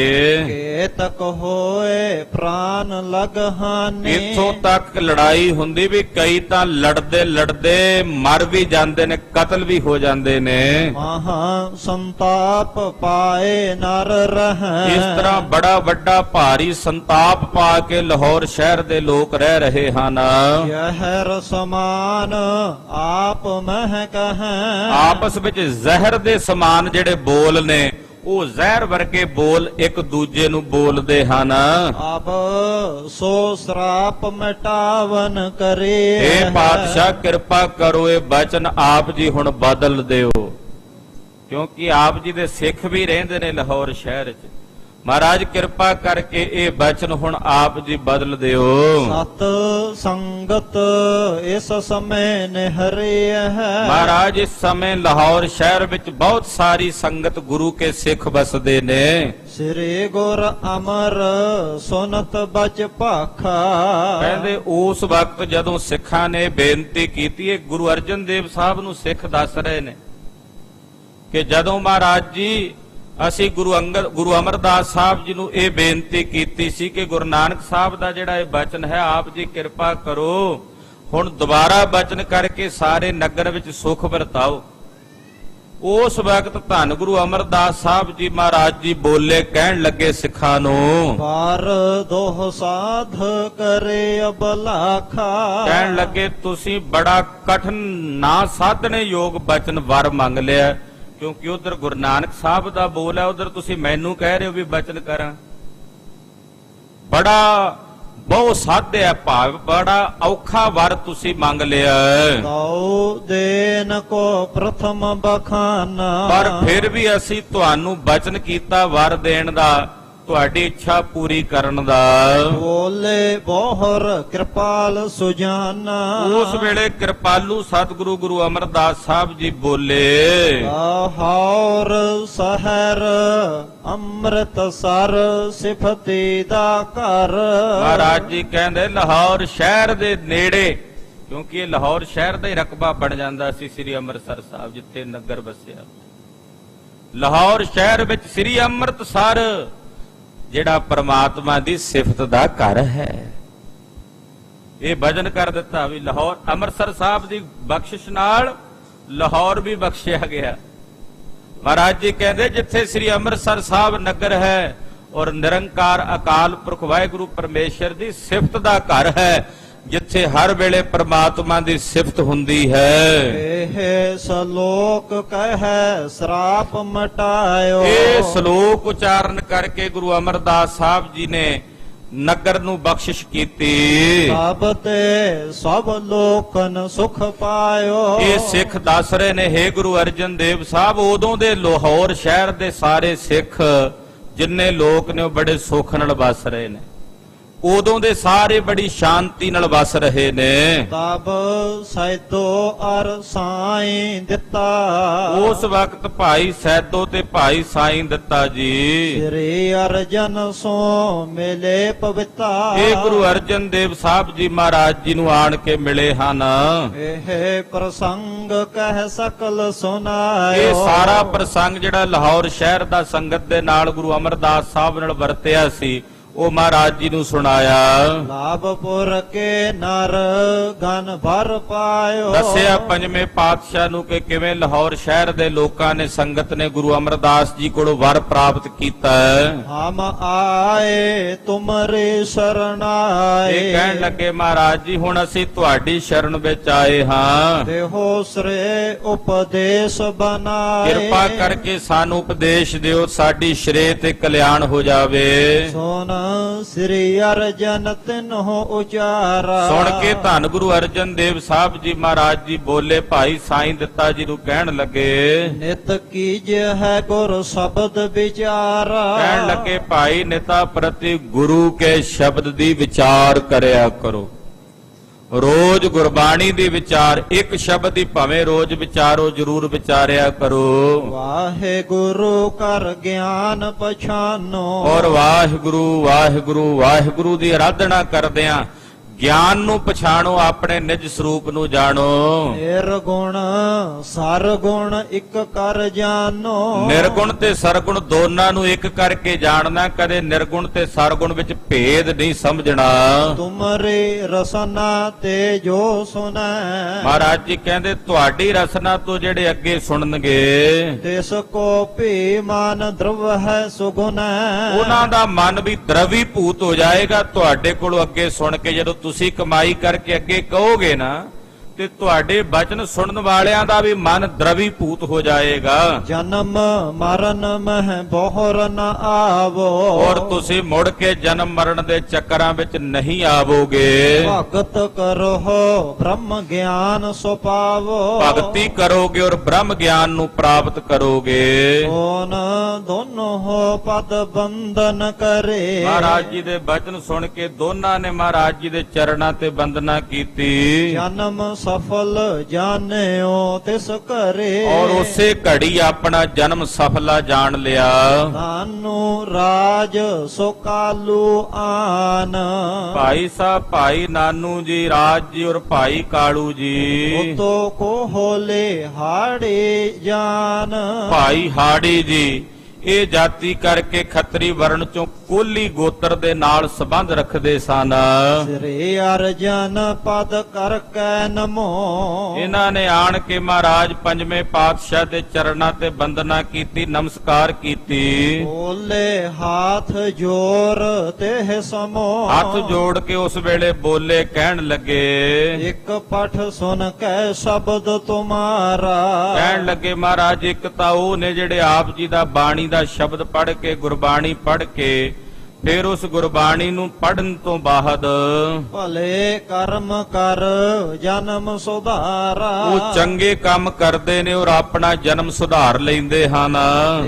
ਕੇਤਕ ਹੋਏ ਪ੍ਰਾਨ ਲਗ ਹਾਨੇ। ਇੱਥੋਂ ਤੱਕ ਲੜਾਈ ਹੁੰਦੀ ਵੀ ਕਈ ਤਾਂ ਲੜਦੇ ਲੜਦੇ ਮਰ ਵੀ ਜਾਂਦੇ ਨੇ, ਕਤਲ ਵੀ ਹੋ ਜਾਂਦੇ ਨੇ। ਮਹਾ ਸੰਤਾਪ ਪਾਏ ਨਰ ਰਹਿ। ਇਸ ਤਰ੍ਹਾਂ ਬੜਾ ਵੱਡਾ ਭਾਰੀ ਸੰਤਾਪ ਆਪ ਪਾ ਕੇ ਲਾਹੌਰ ਸ਼ਹਿਰ ਦੇ ਲੋਕ ਰਹਿ ਰਹੇ ਹਨ। ਜ਼ਹਿਰ ਸਮਾਨ ਆਪ ਮਹਿ ਕਹੈ। ਆਪਸ ਵਿੱਚ ਜ਼ਹਿਰ ਦੇ ਸਮਾਨ ਜਿਹੜੇ ਬੋਲ ਨੇ ਉਹ ਜ਼ਹਿਰ ਵਰਗੇ ਬੋਲ ਇੱਕ ਦੂਜੇ ਨੂੰ ਬੋਲਦੇ ਹਨ। ਅਬ ਸੋ ਸਰਾਪ ਮਿਟਾਵਨ ਕਰੇ। ਇਹ ਪਾਤਸ਼ਾਹ ਕਿਰਪਾ ਕਰੋ ਇਹ ਬਚਨ ਆਪ ਜੀ ਹੁਣ ਬਦਲ ਦਿਓ, ਕਿਉਂਕਿ ਆਪ ਜੀ ਦੇ ਸਿੱਖ ਵੀ ਰਹਿੰਦੇ ਨੇ ਲਾਹੌਰ ਸ਼ਹਿਰ 'ਚ। ਮਹਾਰਾਜ ਕਿਰਪਾ ਕਰਕੇ ਇਹ ਬਚਨ ਹੁਣ ਆਪ ਜੀ ਬਦਲ ਦਿਓ। ਸਤ ਸੰਗਤ ਇਸ ਸਮੇਂ ਨਿਹਰੇ ਹੈ। ਮਹਾਰਾਜ ਇਸ ਸਮੇਂ ਲਾਹੌਰ ਸ਼ਹਿਰ ਵਿੱਚ ਬਹੁਤ ਸਾਰੀ ਸੰਗਤ ਗੁਰੂ ਕੇ ਸਿੱਖ ਵਸਦੇ ਨੇ। ਸ੍ਰੀ ਗੁਰ ਅਮਰ ਸੁਨਤ ਬਚ ਭਾਖਾ। ਕਹਿੰਦੇ ਉਸ ਵਕਤ ਜਦੋਂ ਸਿੱਖਾਂ ਨੇ ਬੇਨਤੀ ਕੀਤੀ, ਇਹ ਗੁਰੂ ਅਰਜਨ ਦੇਵ ਸਾਹਿਬ ਨੂੰ ਸਿੱਖ ਦੱਸ ਰਹੇ ਨੇ ਕਿ ਜਦੋਂ ਮਹਾਰਾਜ ਜੀ ਅਸੀਂ ਗੁਰੂ ਅਮਰਦਾਸ ਸਾਹਿਬ ਜੀ ਨੂੰ ਇਹ ਬੇਨਤੀ ਕੀਤੀ ਸੀ ਕਿ ਗੁਰੂ ਨਾਨਕ ਸਾਹਿਬ ਦਾ ਜਿਹੜਾ ਇਹ ਬਚਨ ਹੈ ਆਪ ਜੀ ਕਿਰਪਾ ਕਰੋ ਹੁਣ ਦੁਬਾਰਾ ਬਚਨ ਕਰਕੇ ਸਾਰੇ ਨਗਰ ਵਿੱਚ ਸੁਖ ਵਰਤਾਓ। ਉਸ ਵਕਤ ਧੰਨ ਗੁਰੂ ਅਮਰਦਾਸ ਸਾਹਿਬ ਜੀ ਮਹਾਰਾਜ ਜੀ ਬੋਲੇ, ਕਹਿਣ ਲੱਗੇ ਸਿੱਖਾਂ ਨੂੰ, ਪਰ ਦੋਹ ਸਾਧ ਕਰੇ ਅਬਲਾਖਾ। ਕਹਿਣ ਲੱਗੇ ਤੁਸੀਂ ਬੜਾ ਕਠਨ ਨਾ ਸਾਧਣੇ ਯੋਗ ਬਚਨ ਵਰ ਮੰਗ ਲਿਆ, ਕਿਉਂਕਿ ਉਧਰ ਗੁਰੂ ਨਾਨਕ ਸਾਹਿਬ ਦਾ ਬੋਲ ਹੈ, ਉਧਰ ਤੁਸੀਂ ਮੈਨੂੰ ਕਹਿ ਰਹੇ ਹੋ ਵੀ ਬਚਨ ਕਰਾਂ। ਬੜਾ ਬਹੁ ਸਾਧਿਆ ਭਾਵ ਬੜਾ ਔਖਾ ਵਰ ਤੁਸੀਂ ਮੰਗ ਲਿਆ। ਕਉ ਦੇਨ ਕੋ ਪ੍ਰਥਮ ਬਖਾਨਾ। ਪਰ ਫਿਰ ਵੀ ਅਸੀਂ ਤੁਹਾਨੂੰ ਬਚਨ ਕੀਤਾ ਵਰ ਦੇਣ ਦਾ, ਤੁਹਾਡੀ ਇੱਛਾ ਪੂਰੀ ਕਰਨ ਦਾ। ਬੋਲੇ ਬਹੁਰ ਕਿਰਪਾਲ ਸੁਜਾਨਾ। ਉਸ ਵੇਲੇ ਕਿਰਪਾਲੂ ਸਤਿਗੁਰੂ ਗੁਰੂ ਅਮਰਦਾਸ ਸਾਹਿਬ ਜੀ ਬੋਲੇ, ਲਾਹੌਰ ਸ਼ਹਿਰ ਅੰਮ੍ਰਿਤਸਰ ਸਿਫਤੀ ਦਾ ਘਰ। ਮਹਾਰਾਜ ਜੀ ਕਹਿੰਦੇ ਲਾਹੌਰ ਸ਼ਹਿਰ ਦੇ ਨੇੜੇ, ਕਿਉਂਕਿ ਇਹ ਲਾਹੌਰ ਸ਼ਹਿਰ ਦਾ ਹੀ ਰਕਬਾ ਬਣ ਜਾਂਦਾ ਸੀ ਸ੍ਰੀ ਅੰਮ੍ਰਿਤਸਰ ਸਾਹਿਬ ਜਿੱਥੇ ਨਗਰ ਵਸਿਆ। ਲਾਹੌਰ ਸ਼ਹਿਰ ਵਿੱਚ ਸ੍ਰੀ ਅੰਮ੍ਰਿਤਸਰ ਜਿਹੜਾ ਪ੍ਰਮਾਤਮਾ ਦੀ ਸਿਫਤ ਦਾ ਘਰ ਹੈ। ਇਹ ਭਜਨ ਕਰ ਦਿੱਤਾ ਵੀ ਲਾਹੌਰ ਅੰਮ੍ਰਿਤਸਰ ਸਾਹਿਬ ਦੀ ਬਖਸ਼ਿਸ਼ ਨਾਲ ਲਾਹੌਰ ਵੀ ਬਖਸ਼ਿਆ ਗਿਆ। ਮਹਾਰਾਜ ਜੀ ਕਹਿੰਦੇ ਜਿੱਥੇ ਸ੍ਰੀ ਅੰਮ੍ਰਿਤਸਰ ਸਾਹਿਬ ਨਗਰ ਹੈ ਔਰ ਨਿਰੰਕਾਰ ਅਕਾਲ ਪੁਰਖ ਵਾਹਿਗੁਰੂ ਪਰਮੇਸ਼ਰ ਦੀ ਸਿਫਤ ਦਾ ਘਰ ਹੈ, ਜਿੱਥੇ ਹਰ ਵੇਲੇ ਪ੍ਰਮਾਤਮਾ ਦੀ ਸਿਫਤ ਹੁੰਦੀ ਹੈ। ਇਹ ਸ਼ਲੋਕ ਕਹਿ ਸਰਾਪ ਮਟਾਇਓ। ਇਹ ਸ਼ਲੋਕ ਉਚਾਰਨ ਕਰਕੇ ਗੁਰੂ ਅਮਰਦਾਸ ਸਾਹਿਬ ਜੀ ਨੇ ਨਗਰ ਨੂੰ ਬਖਸ਼ਿਸ਼ ਕੀਤੀ। ਸਭ ਤੇ ਸਭ ਲੋਕਨ ਸੁਖ ਪਾਇਓ। ਇਹ ਸਿੱਖ ਦੱਸ ਰਹੇ ਨੇ, ਹੇ ਗੁਰੂ ਅਰਜਨ ਦੇਵ ਸਾਹਿਬ ਉਦੋਂ ਦੇ ਲਾਹੌਰ ਸ਼ਹਿਰ ਦੇ ਸਾਰੇ ਸਿੱਖ ਜਿੰਨੇ ਲੋਕ ਨੇ ਉਹ ਬੜੇ ਸੁੱਖ ਨਾਲ ਵਸ ਰਹੇ ਨੇ, ਉਦੋਂ ਦੇ ਸਾਰੇ ਬੜੀ ਸ਼ਾਂਤੀ ਨਾਲ ਵਸ ਰਹੇ ਨੇ। ਤਬ ਸੈਦੋ ਅਰ ਸਾਈਂ ਦਿੱਤਾ। ਉਸ ਵਕਤ ਭਾਈ ਸੈਦੋ ਤੇ ਭਾਈ ਸਾਈਂ ਦਿੱਤਾ ਜੀ ਸ੍ਰੀ ਅਰਜਨ ਸੋ ਮਿਲੇ ਪਵਿੱਤਾ। ਇਹ ਗੁਰੂ ਅਰਜਨ ਦੇਵ ਸਾਹਿਬ ਜੀ ਮਹਾਰਾਜ ਜੀ ਨੂੰ ਆਣ ਕੇ ਮਿਲੇ ਹਨ। ਇਹ ਪ੍ਰਸੰਗ ਕਹਿ ਸਕਲ ਸੁਨਾਇਓ। ਇਹ ਸਾਰਾ ਪ੍ਰਸੰਗ ਜਿਹੜਾ ਲਾਹੌਰ ਸ਼ਹਿਰ ਦਾ ਸੰਗਤ ਦੇ ਨਾਲ ਗੁਰੂ ਅਮਰਦਾਸ ਸਾਹਿਬ ਨਾਲ ਵਰਤਿਆ ਸੀ ਉਹ ਮਹਾਰਾਜ ਜੀ ਨੂੰ ਸੁਣਾਇਆ। ਲਾਭਪੁਰ ਕੇ ਨਰ ਗਨ ਭਰ ਪਾਇਓ। ਦੱਸਿਆ ਪੰਜਵੇਂ ਪਾਤਸ਼ਾਹ ਨੂੰ ਕਿ ਕਿਵੇਂ ਲਾਹੌਰ ਸ਼ਹਿਰ ਦੇ ਲੋਕਾਂ ਨੇ ਸੰਗਤ ਨੇ ਗੁਰੂ ਅਮਰਦਾਸ ਜੀ ਕੋਲੋਂ ਵਰ ਪ੍ਰਾਪਤ ਕੀਤਾ ਹੈ। ਹਮ ਆਏ ਤੁਮਰੇ ਸ਼ਰਨ ਆਏ। ਇਹ ਕਹਿਣ ਲੱਗੇ ਮਹਾਰਾਜ ਜੀ ਹੁਣ ਅਸੀਂ ਤੁਹਾਡੀ ਸ਼ਰਨ ਵਿੱਚ ਆਏ ਹਾਂ, ਦੇਹੋ ਸ੍ਰੇ ਉਪਦੇਸ਼ ਬਨਾਏ। ਕਿਰਪਾ ਕਰਕੇ ਸਾਨੂੰ ਉਪਦੇਸ਼ ਦਿਓ, ਸਾਡੀ ਸ਼੍ਰੇ ਤੇ ਕਲਿਆਣ ਹੋ ਜਾਵੇ। ਸੁਨ ਸ੍ਰੀ ਅਰਜਨ ਤਿਨਹੁ ਉਚਾਰਾ। ਸੁਣ ਕੇ ਧੰਨ ਗੁਰੂ ਅਰਜਨ ਦੇਵ ਸਾਹਿਬ ਜੀ ਮਹਾਰਾਜ ਜੀ ਬੋਲੇ, ਭਾਈ ਸਾਈਂ ਦਿੱਤਾ ਜੀ ਨੂੰ ਕਹਿਣ ਲੱਗੇ, ਨਿਤ ਕੀਜ ਹੈ ਗੁਰ ਸ਼ਬਦ ਵਿਚਾਰਾ। ਕਹਿਣ ਲੱਗੇ ਭਾਈ ਨਿਤਾ ਪ੍ਰਤੀ ਗੁਰੂ ਕੇ ਸ਼ਬਦ ਦੀ ਵਿਚਾਰ ਕਰਿਆ ਕਰੋ। ਰੋਜ਼ ਗੁਰਬਾਣੀ ਦੀ ਵਿਚਾਰ, ਇੱਕ ਸ਼ਬਦ ਹੀ ਭਾਵੇਂ ਰੋਜ਼ ਵਿਚਾਰੋ, ਜਰੂਰ ਵਿਚਾਰਿਆ ਕਰੋ। ਵਾਹਿਗੁਰੂ ਕਰ ਗਿਆਨ ਪਛਾਨੋ। ਔਰ ਵਾਹਿਗੁਰੂ ਵਾਹਿਗੁਰੂ ਵਾਹਿਗੁਰੂ ਦੀ ਆਰਾਧਨਾ ਕਰਦਿਆਂ ਗਿਆਨ ਨੂੰ ਪਛਾਣੋ, ਆਪਣੇ ਨਿਜ ਸਰੂਪ ਨੂੰ ਜਾਣੋ। ਨਿਰਗੁਣ ਸਰਗੁਣ ਇੱਕ ਕਰ ਜਾਨੋ। ਨਿਰਗੁਣ ਤੇ ਸਰਗੁਣ ਦੋਨਾਂ ਨੂੰ ਇੱਕ ਕਰਕੇ ਜਾਣਨਾ, ਕਦੇ ਨਿਰਗੁਣ ਤੇ ਸਰਗੁਣ ਵਿੱਚ ਭੇਦ ਨਹੀਂ ਸਮਝਣਾ। ਤੁਮਰੇ ਰਸਨਾ ਤੇ ਜੋ ਸੁਨੈ। ਮਹਾਰਾਜ ਜੀ ਕਹਿੰਦੇ ਤੁਹਾਡੀ ਰਸਨਾ ਤੋਂ ਜਿਹੜੇ ਅੱਗੇ ਸੁਣਨਗੇ, ਤਿਸ ਕੋ ਭੀ ਮਨ ਦਰਵ ਹੈ ਸੁਗੁਨੈ। ਉਹਨਾਂ ਦਾ ਮਨ ਵੀ ਦਰਵੀ ਭੂਤ ਹੋ ਜਾਏਗਾ। ਤੁਹਾਡੇ ਕੋਲੋਂ ਅੱਗੇ ਸੁਣ ਕੇ ਜਦੋਂ ਤੁਸੀਂ ਕਮਾਈ ਕਰਕੇ ਅੱਗੇ ਕਹੋਗੇ ਨਾ, ਤੇ ਤੁਹਾਡੇ ਬਚਨ ਸੁਣਨ ਵਾਲਿਆਂ ਦਾ ਵੀ ਮਨ ਦਰਵੀ ਭੂਤ ਹੋ ਜਾਏਗਾ। ਜਨਮ ਮਰਨ ਮਹਿ ਬੋਹਰ ਨ ਆਵੋ। ਔਰ ਤੁਸੀਂ ਮੁੜ ਕੇ ਜਨਮ ਮਰਨ ਦੇ ਚੱਕਰਾਂ ਵਿੱਚ ਨਹੀਂ ਆਵੋਗੇ। ਭਗਤ ਕਰੋ ਬ੍ਰਹਮ ਗਿਆਨ ਸੋ ਪਾਵੋ। ਭਗਤੀ ਕਰੋਗੇ ਔਰ ਬ੍ਰਹਮ ਗਿਆਨ ਨੂੰ ਪ੍ਰਾਪਤ ਕਰੋਗੇ। ਸੋਨ ਦੋਨੋਂ ਹੋ ਪਦ ਬੰਧਨ ਕਰੇ। ਮਹਾਰਾਜ ਜੀ ਦੇ ਬਚਨ ਸੁਣ ਕੇ ਦੋਨਾਂ ਨੇ ਮਹਾਰਾਜ ਜੀ ਦੇ ਚਰਨਾਂ ਤੇ ਬੰਦਨਾ ਕੀਤੀ। ਜਨਮ ਸਫਲ ਜਾਣਿਓ ਤਿਸ ਘਰੇ। ਔਰ ਉਸੇ ਘੜੀ ਆਪਣਾ ਜਨਮ ਸਫਲਾ ਜਾਣ ਲਿਆ। ਨਾਨੂ ਰਾਜ ਸੋ ਕਾਲੂ ਆਨ। ਭਾਈ ਸਾਹਿਬ ਭਾਈ ਨਾਨੂ ਜੀ ਰਾਜ ਜੀ ਔਰ ਭਾਈ ਕਾਲੂ ਜੀ, ਉਤੋ ਕੋ ਹੋਲੇ ਹਾੜੇ ਜਾਨ। ਭਾਈ ਹਾੜੀ ਜੀ ਇਹ ਜਾਤੀ ਕਰਕੇ ਖੱਤਰੀ ਵਰਣ ਚੋਂ ਕੋਲੀ ਗੋਤਰ ਦੇ ਨਾਲ ਸੰਬੰਧ ਰੱਖਦੇ ਸਨ। ਸ੍ਰੀ ਅਰਜਨ ਪਦ ਕਰ ਕੈ ਨਮੋ। ਇਹਨਾਂ ਨੇ ਆਣ ਕੇ ਮਹਾਰਾਜ ਪੰਜਵੇਂ ਪਾਤਸ਼ਾਹ ਦੇ ਚਰਨਾਂ ਤੇ ਬੰਦਨਾ ਕੀਤੀ, ਨਮਸਕਾਰ ਕੀਤੀ। ਬੋਲੇ ਹਾਥ ਜੋਰ ਤੇ ਸਮੋ। ਹੱਥ ਜੋੜ ਕੇ ਉਸ ਵੇਲੇ ਬੋਲੇ, ਕਹਿਣ ਲੱਗੇ, ਇੱਕ ਪਠ ਸੁਨ ਕੈ ਸ਼ਬਦ ਤੁਮਾਰਾ। ਕਹਿਣ ਲੱਗੇ ਮਹਾਰਾਜ ਇੱਕ ਤਾਂ ਉਹ ਨੇ ਜਿਹੜੇ ਆਪ ਜੀ ਦਾ ਬਾਣੀ ਦਾ ਸ਼ਬਦ ਪੜ੍ਹ ਕੇ, ਗੁਰਬਾਣੀ ਪੜ੍ਹ ਕੇ, ਫਿਰ ਉਸ ਗੁਰਬਾਣੀ ਨੂੰ ਪੜ੍ਹਨ ਤੋਂ ਬਾਅਦ ਭਲੇ ਕਰਮ ਕਰ ਜਨਮ ਸੁਧਾਰਾ। ਉਹ ਚੰਗੇ ਕੰਮ ਕਰਦੇ ਨੇ ਔਰ ਆਪਣਾ ਜਨਮ ਸੁਧਾਰ ਲੈਂਦੇ ਹਨ।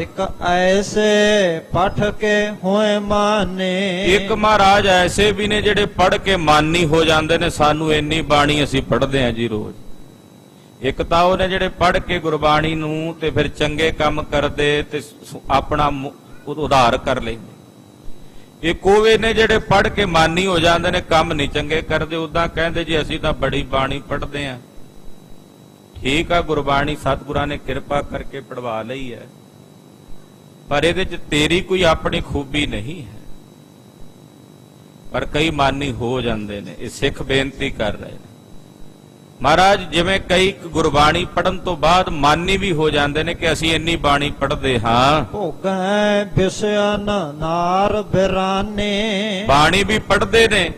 ਇੱਕ ਐਸੇ ਪਠ ਕੇ ਹੋਏ ਮਾਨੇ। ਇੱਕ ਮਹਾਰਾਜ ਐਸੇ ਵੀ ਨੇ ਜਿਹੜੇ ਪੜ੍ਹ ਕੇ ਮਾਨੀ ਹੋ ਜਾਂਦੇ ਨੇ, ਸਾਨੂੰ ਇੰਨੀ ਬਾਣੀ ਅਸੀਂ ਪੜ੍ਹਦੇ ਹਾਂ ਜੀ ਰੋਜ਼। ਇੱਕ ਤਾਂ ਉਹਨੇ ਜਿਹੜੇ ਪੜ੍ਹ ਕੇ ਗੁਰਬਾਣੀ ਨੂੰ ਤੇ ਫਿਰ ਚੰਗੇ ਕੰਮ ਕਰਦੇ ਤੇ ਆਪਣਾ ਉਧਾਰ ਕਰ ਲੈਂਦੇ। ਇੱਕ ਉਹ ਨੇ ਜਿਹੜੇ ਪੜ੍ਹ ਕੇ ਮਾਨੀ ਹੋ ਜਾਂਦੇ ਨੇ, ਕੰਮ ਨਹੀਂ ਚੰਗੇ ਕਰਦੇ, ਉਦਾਂ ਕਹਿੰਦੇ ਜੀ ਅਸੀਂ ਤਾਂ ਬੜੀ ਬਾਣੀ ਪੜ੍ਹਦੇ ਆਂ। ਠੀਕ ਆ, ਗੁਰਬਾਣੀ ਸਤਿਗੁਰਾਂ ਨੇ ਕਿਰਪਾ ਕਰਕੇ ਪੜਵਾ ਲਈ ਹੈ, ਪਰ ਇਹਦੇ ਚ ਤੇਰੀ ਕੋਈ ਆਪਣੀ ਖੂਬੀ ਨਹੀਂ ਹੈ। ਪਰ ਕਈ ਮਾਨੀ ਹੋ ਜਾਂਦੇ ਨੇ, ਇਹ ਸਿੱਖ ਬੇਨਤੀ ਕਰ ਰਹੇ ਨੇ ਮਹਾਰਾਜ। ਜਿਵੇਂ ਕਈ ਗੁਰਬਾਣੀ ਪੜਨ ਤੋਂ ਬਾਅਦ ਮਾਨੀ ਵੀ ਹੋ ਜਾਂਦੇ ਨੇ ਕਿ ਅਸੀਂ ਇੰਨੀ ਬਾਣੀ ਪੜ੍ਹਦੇ ਹਾਂ। ਭੋਗੈ ਬਿਸਿਆਨ ਨਾਰ ਬਿਰਾਨੇ। ਬਾਣੀ ਵੀ ਪੜ੍ਹਦੇ ਨੇ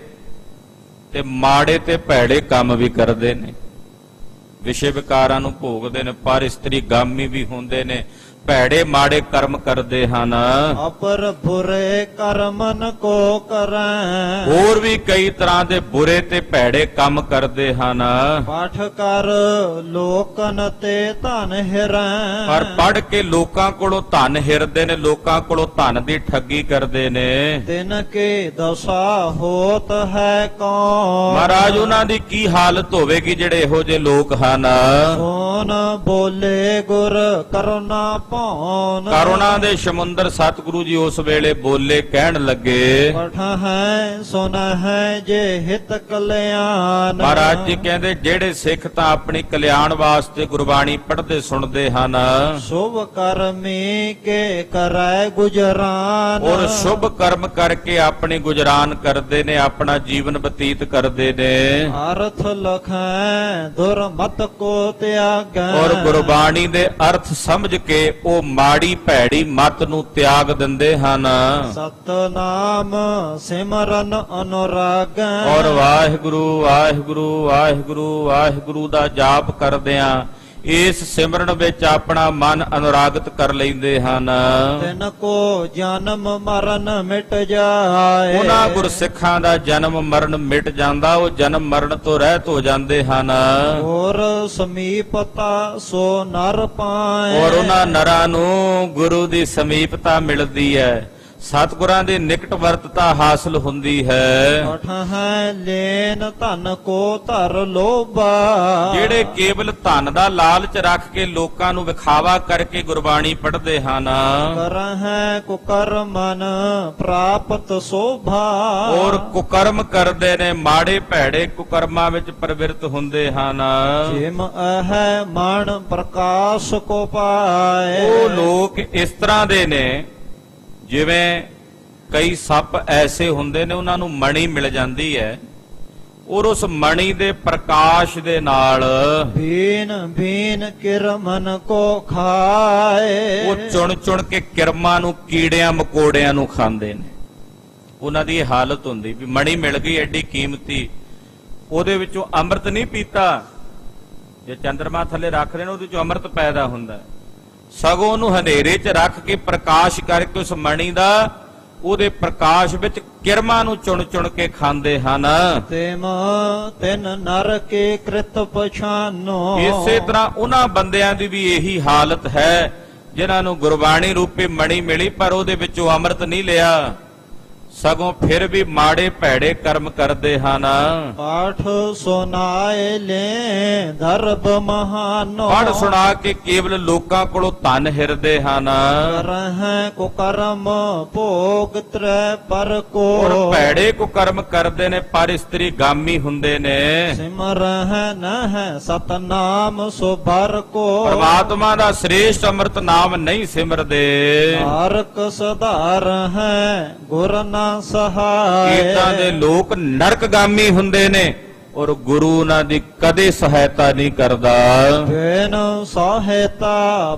ਤੇ ਮਾੜੇ ਤੇ ਭੈੜੇ ਕੰਮ ਵੀ ਕਰਦੇ ਨੇ, ਵਿਸ਼ੇ ਵਿਕਾਰਾਂ ਨੂੰ ਭੋਗਦੇ ਨੇ, ਪਰ ਇਸਤਰੀ ਗਾਮੀ ਵੀ ਹੁੰਦੇ ਨੇ, ਭੈੜੇ ਮਾੜੇ ਕਰਮ ਕਰਦੇ ਹਨ। ਅਪਰ ਬੁਰੇ ਕਰਮਨ ਕੋ ਕਰੈ। ਹੋਰ ਵੀ ਕਈ ਤਰ੍ਹਾਂ ਦੇ ਬੁਰੇ ਤੇ ਭੈੜੇ ਕੰਮ ਕਰਦੇ ਹਨ। ਪਾਠ ਕਰ ਲੋਕਨ ਤੇ ਧਨ ਹਿਰੈ। ਪਰ ਪੜ੍ਹ ਕੇ ਲੋਕਾਂ ਕੋਲੋਂ ਧਨ ਹਿਰਦੇ ਨੇ, ਲੋਕਾਂ ਕੋਲੋਂ ਧਨ ਦੀ ਠੱਗੀ ਕਰਦੇ ਨੇ। ਤਿਨ ਕੇ ਦਸ਼ਾ ਹੋਤ ਹੈ ਕੌਣ। ਮਹਾਰਾਜ ਉਹਨਾਂ ਦੀ ਕੀ ਹਾਲਤ ਹੋਵੇਗੀ ਜਿਹੜੇ ਇਹੋ ਜਿਹੇ ਲੋਕ ਹਨ। ਸੋਨ ਬੋਲੇ ਗੁਰ ਕਰੁਣਾ ਭੌਨ। ਕਰੁਣਾ ਦੇ ਸਮੁੰਦਰ ਸਤਿਗੁਰੂ ਜੀ ਉਸ ਵੇਲੇ ਬੋਲੇ, ਕਹਿਣ ਲੱਗੇ, ਪਠ ਹੈ ਸੁਨ ਹੈ ਜੇ ਹਿਤ ਕਲਿਆਣ। ਮਹਾਰਾਜ ਜੀ ਕਹਿੰਦੇ ਜਿਹੜੇ ਸਿੱਖ ਤਾਂ ਆਪਣੀ ਕਲਿਆਣ ਵਾਸਤੇ ਗੁਰਬਾਣੀ ਪੜ੍ਹਦੇ ਸੁਣਦੇ ਹਨ, ਸ਼ੁਭ ਕਰਮੀ ਕੇ ਕਰੈ ਗੁਜਰਾਨ। ਔਰ ਸ਼ੁਭ ਕਰਮ ਕਰਕੇ ਆਪਣੀ ਗੁਜਰਾਨ ਕਰਦੇ ਨੇ, ਆਪਣਾ ਜੀਵਨ ਬਤੀਤ ਕਰਦੇ ਨੇ, ਅਰਥ ਲਖੈ ਦੁਰਮਤ ਕੋ ਤਿਆਗੈ। ਔਰ ਗੁਰਬਾਣੀ ਦੇ ਅਰਥ ਸਮਝ ਕੇ ਉਹ ਮਾੜੀ ਭੈੜੀ ਮਤ ਨੂੰ ਤਿਆਗ ਦਿੰਦੇ ਹਨ। ਸਤਨਾਮ ਸਿਮਰਨ ਅਨੁਰਾਗੈ। ਔਰ ਵਾਹਿਗੁਰੂ ਵਾਹਿਗੁਰੂ ਵਾਹਿਗੁਰੂ ਵਾਹਿਗੁਰੂ ਦਾ ਜਾਪ ਕਰਦਿਆਂ ਇਸ ਸਿਮਰਨ ਵਿੱਚ ਆਪਣਾ ਮਨ ਅਨੁਰਾਗਤ ਕਰ ਲੈਂਦੇ ਹਨ। ਤਿਨ ਕੋ ਜਨਮ ਮਰਨ ਮਿਟ ਜਾਏ। ਉਹਨਾਂ ਗੁਰਸਿੱਖਾਂ ਦਾ ਜਨਮ ਮਰਨ ਮਿਟ ਜਾਂਦਾ, ਉਹ ਜਨਮ ਮਰਨ ਤੋਂ ਰਹਿਤ ਹੋ ਜਾਂਦੇ ਹਨ। ਹੋਰ ਸਮੀਪਤਾ ਸੋ ਨਰ ਪਾਏ। ਔਰ ਉਹਨਾਂ ਨਰਾਂ ਨੂੰ ਗੁਰੂ ਦੀ ਸਮੀਪਤਾ ਮਿਲਦੀ ਹੈ। ਸਤਿਗੁਰਾਂ ਦੇ ਨਿਕਟ ਵਰਤਤਾ ਹਾਸਲ ਹੁੰਦੀ ਹੈ। ਪਠ ਹੈ ਲੈਨ ਧਨ ਕੋ ਧਰ ਲੋਭਾ। ਜਿਹੜੇ ਕੇਵਲ ਧਨ ਦਾ ਲਾਲਚ ਰੱਖ ਕੇ ਲੋਕਾਂ ਨੂੰ ਵਿਖਾਵਾ ਕਰਕੇ ਗੁਰਬਾਣੀ ਪੜ੍ਹਦੇ ਹਨ, ਕਰਹਿ ਕੁਕਰਮਨ ਪ੍ਰਾਪਤ ਸੋਭਾ। ਔਰ ਕੁਕਰਮ ਕਰਦੇ ਨੇ, ਮਾੜੇ ਭੈੜੇ ਕੁਕਰਮਾਂ ਵਿੱਚ ਪ੍ਰਵਿਰਤ ਹੁੰਦੇ ਹਨ, ਜਿਮ ਅਹੈ ਮਨ ਪ੍ਰਕਾਸ਼ ਕੋ ਪਾਏ। ਉਹ ਲੋਕ ਇਸ ਤਰ੍ਹਾਂ ਦੇ ਨੇ ਜਿਵੇਂ ਕਈ ਸੱਪ ਐਸੇ ਹੁੰਦੇ ਨੇ, ਉਹਨਾਂ ਨੂੰ ਮਣੀ ਮਿਲ ਜਾਂਦੀ ਹੈ, ਔਰ ਉਸ ਮਣੀ ਦੇ ਪ੍ਰਕਾਸ਼ ਦੇ ਨਾਲ ਬੀਨ ਬੀਨ ਕਿਰਮਨ ਕੋ ਖਾਏ। ਉਹ ਚੁਣ ਚੁਣ ਕੇ ਕਿਰਮਾਂ ਨੂੰ, ਕੀੜਿਆਂ ਮਕੋੜਿਆਂ ਨੂੰ ਖਾਂਦੇ ਨੇ। ਉਹਨਾਂ ਦੀ ਇਹ ਹਾਲਤ ਹੁੰਦੀ ਵੀ ਮਣੀ ਮਿਲ ਗਈ ਐਡੀ ਕੀਮਤੀ, ਉਹਦੇ ਵਿੱਚੋਂ ਅੰਮ੍ਰਿਤ ਨਹੀਂ ਪੀਤਾ। ਜੇ ਚੰਦਰਮਾ ਥੱਲੇ ਰੱਖ ਰਹੇ ਨੇ ਉਹਦੇ ਵਿੱਚੋਂ ਅੰਮ੍ਰਿਤ ਪੈਦਾ ਹੁੰਦਾ ਹੈ, ਸਗੋਂ ਉਹਨੂੰ ਹਨੇਰੇ 'ਚ ਰੱਖ ਕੇ ਪ੍ਰਕਾਸ਼ ਕਰਕੇ ਉਸ ਮਣੀ ਦਾ, ਉਹਦੇ ਪ੍ਰਕਾਸ਼ ਵਿੱਚ ਕਿਰਮਾਂ ਨੂੰ ਚੁਣ ਚੁਣ ਕੇ ਖਾਂਦੇ ਹਨ। ਤੇਮ ਤਿਨ ਨਰ ਕੇ ਕ੍ਰਿਤ ਪਛਾਨੋ। ਇਸੇ ਤਰ੍ਹਾਂ ਉਹਨਾਂ ਬੰਦਿਆਂ ਦੀ ਵੀ ਇਹੀ ਹਾਲਤ ਹੈ ਜਿਨ੍ਹਾਂ ਨੂੰ ਗੁਰਬਾਣੀ ਰੂਪੀ ਮਣੀ ਮਿਲੀ ਪਰ ਉਹਦੇ ਵਿੱਚੋਂ ਅੰਮ੍ਰਿਤ ਨਹੀਂ ਲਿਆ, ਸਗੋਂ ਫਿਰ ਵੀ ਮਾੜੇ ਭੈੜੇ ਕਰਮ ਕਰਦੇ ਹਨ। ਪਾਠ ਸੁਨਾਏ ਲੈ ਦਰਬ ਮਹਾਨੋ। ਪੜ੍ਹ ਸੁਣਾ ਕੇ ਕੇਵਲ ਲੋਕਾਂ ਕੋਲੋਂ ਧਨ ਹਿਰਦੇ ਹਨ, ਕਰਹਿ ਕੁਕਰਮ ਭੋਗ ਤ੍ਰੈ ਪਰ ਕੋ। ਔਰ ਭੈੜੇ ਕੁਕਰਮ ਕਰਦੇ ਨੇ, ਪਰ ਇਸਤਰੀ ਗਾਮੀ ਹੁੰਦੇ ਨੇ। ਸਿਮਰਹਿ ਨਹਿ ਸਤਨਾਮ ਸੁਭਰ ਕੋ। ਪਰਮਾਤਮਾ ਦਾ ਸ੍ਰੇਸ਼ਟ ਅੰਮ੍ਰਿਤ ਨਾਮ ਨਹੀਂ ਸਿਮਰਦੇ। ਨਾਰਕ ਸਧਾਰ ਹੈ ਗੁਰ ਨਾ ਸਹਾਇ। ਇਦਾਂ ਦੇ ਲੋਕ ਨਰਕਗਾਮੀ ਹੁੰਦੇ ਨੇ, ਔਰ ਗੁਰੂ ਉਹਨਾਂ ਦੀ ਕਦੇ ਸਹਾਇਤਾ ਨਹੀਂ ਕਰਦਾ। ਬਿਨ ਸਹਾਇਤਾ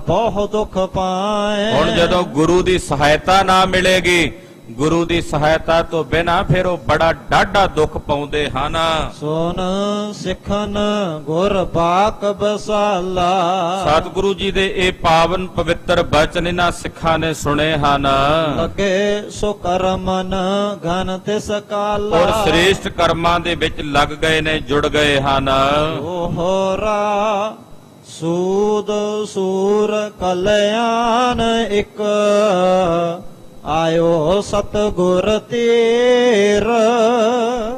ਬਹੁ ਦੁਖ ਪਾਏ। ਹੁਣ ਜਦੋਂ ਗੁਰੂ ਦੀ ਸਹਾਇਤਾ ਨਾ ਮਿਲੇਗੀ, ਗੁਰੂ ਦੀ ਸਹਾਇਤਾ ਤੋਂ ਬਿਨਾਂ ਫਿਰ ਉਹ ਬੜਾ ਡਾਢਾ ਦੁੱਖ ਪਾਉਂਦੇ ਹਨ। ਸੁਨ ਸਿੱਖਨ ਗੁਰ ਬਾਕ ਬਸਾਲਾ। ਸਤਿਗੁਰੂ ਜੀ ਦੇ ਇਹ ਪਾਵਨ ਪਵਿੱਤਰ ਬਚਨ ਇਹਨਾਂ ਸਿੱਖਾਂ ਨੇ ਸੁਣੇ ਹਨ, ਲਗੇ ਸੋ ਕਰਮਨ ਘਨ ਤਿਸ ਕਾਲਾ। ਔਰ ਸ੍ਰੇਸ਼ਟ ਕਰਮਾਂ ਦੇ ਵਿੱਚ ਲੱਗ ਗਏ ਨੇ, ਜੁੜ ਗਏ ਹਨ। ਹੋਰਾ ਸੂਦ ਸੂਰ ਕਲਿਆਣ ਇੱਕ ਆਇਓ ਸਤਿਗੁਰ ਤੇਰ।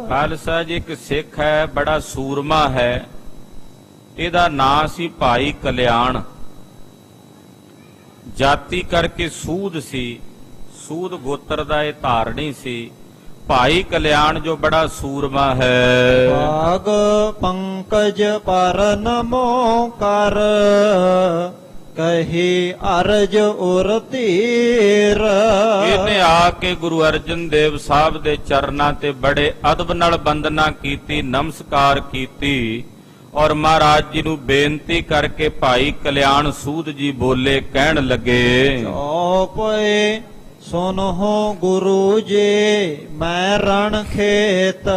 ਖਾਲਸਾ ਜੀ ਇੱਕ ਸਿੱਖ ਹੈ, ਬੜਾ ਸੂਰਮਾ ਹੈ, ਇਹਦਾ ਨਾਂ ਸੀ ਭਾਈ ਕਲਿਆਣ। ਜਾਤੀ ਕਰਕੇ ਸੂਦ ਸੀ, ਸੂਦ ਗੋਤਰ ਦਾ ਇਹ ਧਾਰਣੀ ਸੀ। ਭਾਈ ਕਲਿਆਣ ਜੋ ਬੜਾ ਸੂਰਮਾ ਹੈ। ਭਾਗ ਪੰਕਜ ਪਰ ਨਮੋ ਕਰ ਕਹੀ ਅਰਜ ਉਰ ਧੀਰ। ਇਹਨੇ ਆ ਕੇ ਗੁਰੂ ਅਰਜਨ ਦੇਵ ਸਾਹਿਬ ਦੇ ਚਰਨਾਂ ਤੇ ਬੜੇ ਅਦਬ ਨਾਲ ਬੰਦਨਾ ਕੀਤੀ, ਨਮਸਕਾਰ ਕੀਤੀ, ਔਰ ਮਹਾਰਾਜ ਜੀ ਨੂੰ ਬੇਨਤੀ ਕਰਕੇ ਭਾਈ ਕਲਿਆਣ ਸੂਦ ਜੀ ਬੋਲੇ, ਕਹਿਣ ਲੱਗੇ, ਚੌਪਏ ਸੁਨਹੁ ਗੁਰੂ ਜੀ ਮੈਂ ਰਣ ਖੇਤ।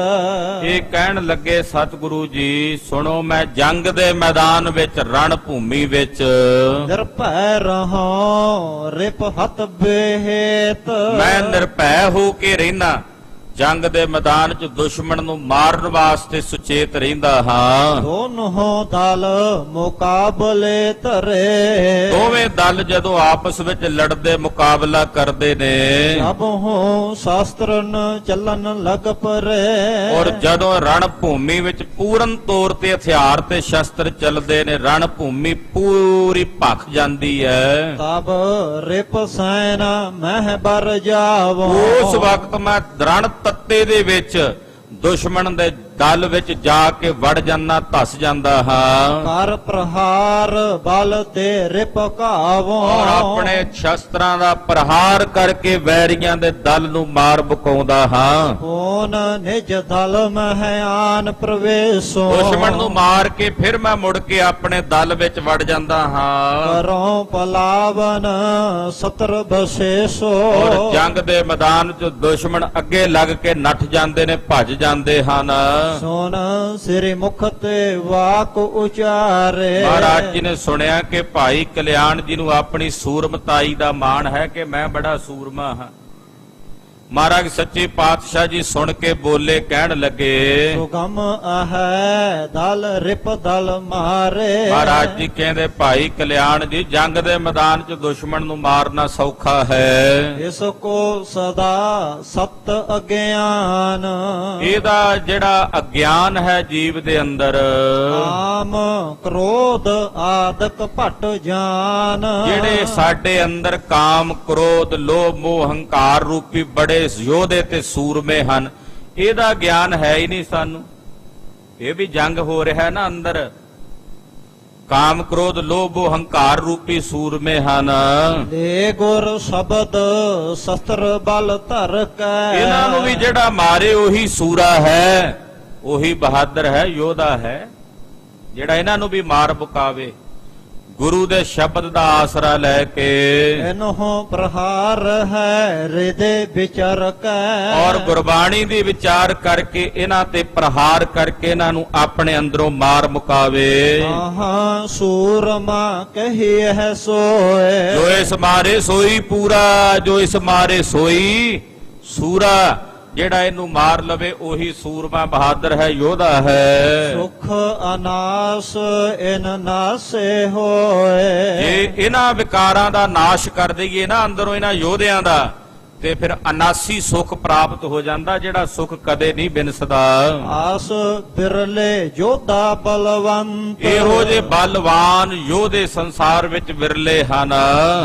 ਇਹ ਕਹਿਣ ਲੱਗੇ ਸਤਿਗੁਰੂ ਜੀ ਸੁਣੋ, ਮੈਂ ਜੰਗ ਦੇ ਮੈਦਾਨ ਵਿੱਚ, ਰਣ ਭੂਮੀ ਵਿੱਚ ਨਿਰਭੈ ਰਹਾ ਰਿਪ ਹੱਥ ਬੇਹੇਤ। ਮੈਂ ਨਿਰਭੈ ਹੋ ਕੇ ਰਹਿਣਾ, ਜੰਗ ਦੇ ਮੈਦਾਨ 'ਚ ਦੁਸ਼ਮਣ ਨੂੰ ਮਾਰਨ ਵਾਸਤੇ ਸੁਚੇਤ ਰਹਿੰਦਾ ਹਾਂ। ਦੋਨੋਂ ਦਲ ਮੁਕਾਬਲੇ ਧਰੇ। ਦੋਵੇਂ ਦਲ ਜਦੋਂ ਆਪਸ ਵਿੱਚ ਲੜਦੇ, ਮੁਕਾਬਲਾ ਕਰਦੇ ਨੇ, ਸਭ ਹੋ ਸ਼ਾਸਤਰਨ ਚੱਲਣ ਲਗ ਪਰੇ। ਔਰ ਜਦੋਂ ਰਣ ਭੂਮੀ ਵਿੱਚ ਪੂਰਨ ਤੌਰ ਤੇ ਹਥਿਆਰ ਤੇ ਸ਼ਸਤਰ ਚੱਲਦੇ ਨੇ, ਰਣ ਭੂਮੀ ਪੂਰੀ ਭਖ ਜਾਂਦੀ ਹੈ। ਤਬ ਰਿਪ ਸੈਨ ਮਹਿ ਬਰ ਜਾਵੋ। ਉਸ ਵਕਤ ਮੈਂ ਰਣ ਤੱਤੇ ਦੇ ਵਿੱਚ ਦੁਸ਼ਮਣ ਦੇ ਦਲ ਵਿੱਚ ਜਾ ਕੇ ਵੜ ਜਾਂਦਾ, ਧਸ ਜਾਂਦਾ ਹਾਂ। ਕਰ ਪ੍ਰਹਾਰ ਬਲ ਤੇ ਰਿਪ ਘਾਵੋ। ਔਰ ਆਪਣੇ ਸ਼ਸਤਰਾਂ ਦਾ ਪ੍ਰਹਾਰ ਕਰਕੇ ਵੈਰੀਆਂ ਦੇ ਦਲ ਨੂੰ ਮਾਰ ਮੁਕਾਉਂਦਾ ਹਾਂ। ਕੋਨ ਨਿਜ ਦਲ ਮਹਿ ਆਨ ਪ੍ਰਵੇਸ਼ੋ। ਦੁਸ਼ਮਣ ਨੂੰ ਮਾਰ ਕੇ ਫਿਰ ਮੈਂ ਮੁੜ ਕੇ ਆਪਣੇ ਦਲ ਵਿੱਚ ਵੜ ਜਾਂਦਾ ਹਾਂ। ਕਰੋ ਪਲਾਵਨ ਸਤਰ ਬਸੇਸੋ। ਔਰ ਜੰਗ ਦੇ ਮੈਦਾਨ 'ਚ ਦੁਸ਼ਮਣ ਅੱਗੇ ਲੱਗ ਕੇ ਨੱਠ ਜਾਂਦੇ ਨੇ, ਭੱਜ ਜਾਂਦੇ ਹਨ। ਸੁਨ ਸ੍ਰੀ ਮੁਖ ਤੇ ਵਾਕ ਉਚਾਰੇ। ਮਹਾਰਾਜ ਜੀ ਨੇ ਸੁਣਿਆ ਕਿ ਭਾਈ ਕਲਿਆਣ ਜੀ ਨੂੰ ਆਪਣੀ ਸੂਰਮਤਾਈ ਦਾ ਮਾਣ ਹੈ ਕਿ ਮੈਂ ਬੜਾ ਸੂਰਮਾ ਹਾਂ, ਮਹਾਰਾਜ ਸੱਚੇ ਪਾਤਸ਼ਾਹ ਜੀ ਸੁਣ ਕੇ ਬੋਲੇ, ਕਹਿਣ ਲੱਗੇ, ਸੁਗਮ ਆਹੈ ਦਲ ਰਿਪ ਦਲ ਮਾਰੇ। ਮਹਾਰਾਜ ਜੀ ਕਹਿੰਦੇ, ਭਾਈ ਕਲਿਆਣ ਜੀ, ਜੰਗ ਦੇ ਮੈਦਾਨ 'ਚ ਦੁਸ਼ਮਣ ਨੂੰ ਮਾਰਨਾ ਸੌਖਾ ਹੈ, ਇਸ ਕੋ ਸਦਾ ਸਤ ਅਗਿਆਨ। ਇਹਦਾ ਜਿਹੜਾ ਅਗਿਆਨ ਹੈ ਜੀਵ ਦੇ ਅੰਦਰ, ਕਾਮ ਕ੍ਰੋਧ ਆਦਿਕ ਭਟ ਜਾਨ। ਜਿਹੜੇ ਸਾਡੇ ਅੰਦਰ ਕਾਮ, ਕ੍ਰੋਧ, ਲੋਭ, ਮੋਹ, ਹੰਕਾਰ ਰੂਪੀ ਬੜੇ ਯੋਧੇ ਤੇ ਸੂਰਮੇ ਹਨ, ਇਹਦਾ ਗਿਆਨ ਹੈ ਹੀ ਨਹੀਂ ਸਾਨੂੰ। ਇਹ ਵੀ ਜੰਗ ਹੋ ਰਿਹਾ ਨਾ ਅੰਦਰ, ਕਾਮ, ਕ੍ਰੋਧ, ਲੋਭ, ਮੋਹ, ਹੰਕਾਰ ਰੂਪੀ ਸੂਰਮੇ ਹਨ। ਦੇ ਗੁਰ ਸ਼ਬਦ ਸ਼ਸਤਰ ਬਲ ਧਰ ਕੈ। ਇਹਨਾਂ ਨੂੰ ਵੀ ਜਿਹੜਾ ਮਾਰੇ ਉਹੀ ਸੂਰਾ ਹੈ, ਉਹੀ ਬਹਾਦਰ ਹੈ, ਯੋਧਾ ਹੈ, ਜਿਹੜਾ ਇਹਨਾਂ ਨੂੰ ਵੀ ਮਾਰ ਮੁਕਾਵੇ। ਗੁਰੂ ਦੇ ਸ਼ਬਦ ਦਾ ਆਸਰਾ ਲੈ ਕੇ, ਇਹਨੋਂ ਪ੍ਰਹਾਰ ਹੈ ਹਿਰਦੇ ਵਿਚਰ ਕੈ। ਔਰ ਗੁਰਬਾਣੀ ਦੀ ਵਿਚਾਰ ਕਰਕੇ ਇਹਨਾਂ ਤੇ ਪ੍ਰਹਾਰ ਕਰਕੇ ਇਹਨਾਂ ਨੂੰ ਆਪਣੇ ਅੰਦਰੋਂ ਮਾਰ ਮੁਕਾਵੇ। ਆਹਾਂ ਸੂਰਮਾ ਕਹੀ ਹੈ ਸੋਏ। ਜੋ ਇਸ ਮਾਰੇ ਸੋਈ ਪੂਰਾ, ਜੋ ਇਸ ਮਾਰੇ ਸੋਈ ਸੂਰਾ। ਜਿਹੜਾ ਇਹਨੂੰ ਮਾਰ ਲਵੇ ਉਹੀ ਸੂਰਮਾ ਬਹਾਦਰ ਹੈ, ਯੋਧਾ ਹੈ। ਸੁਖ ਅਨਾਸ ਇਨ ਨਾਸੇ ਹੋਏ। ਜੇ ਇਹਨਾਂ ਵਿਕਾਰਾਂ ਦਾ ਨਾਸ਼ ਕਰ ਦਈਏ ਨਾ ਅੰਦਰੋਂ ਇਹਨਾਂ ਯੋਧਿਆਂ ਦਾ, ਤੇ ਫਿਰ ਅਨਾਸੀ ਸੁਖ ਪ੍ਰਾਪਤ ਹੋ ਜਾਂਦਾ, ਜਿਹੜਾ ਸੁਖ ਕਦੇ ਨਹੀਂ ਬਿਨਸਦਾ। ਆਸ ਬਿਰਲੇ ਜੋਧਾ ਬਲਵੰਤ। ਇਹੋ ਜਿਹੇ ਬਲਵਾਨ ਯੋਧੇ ਸੰਸਾਰ ਵਿੱਚ ਵਿਰਲੇ ਹਨ।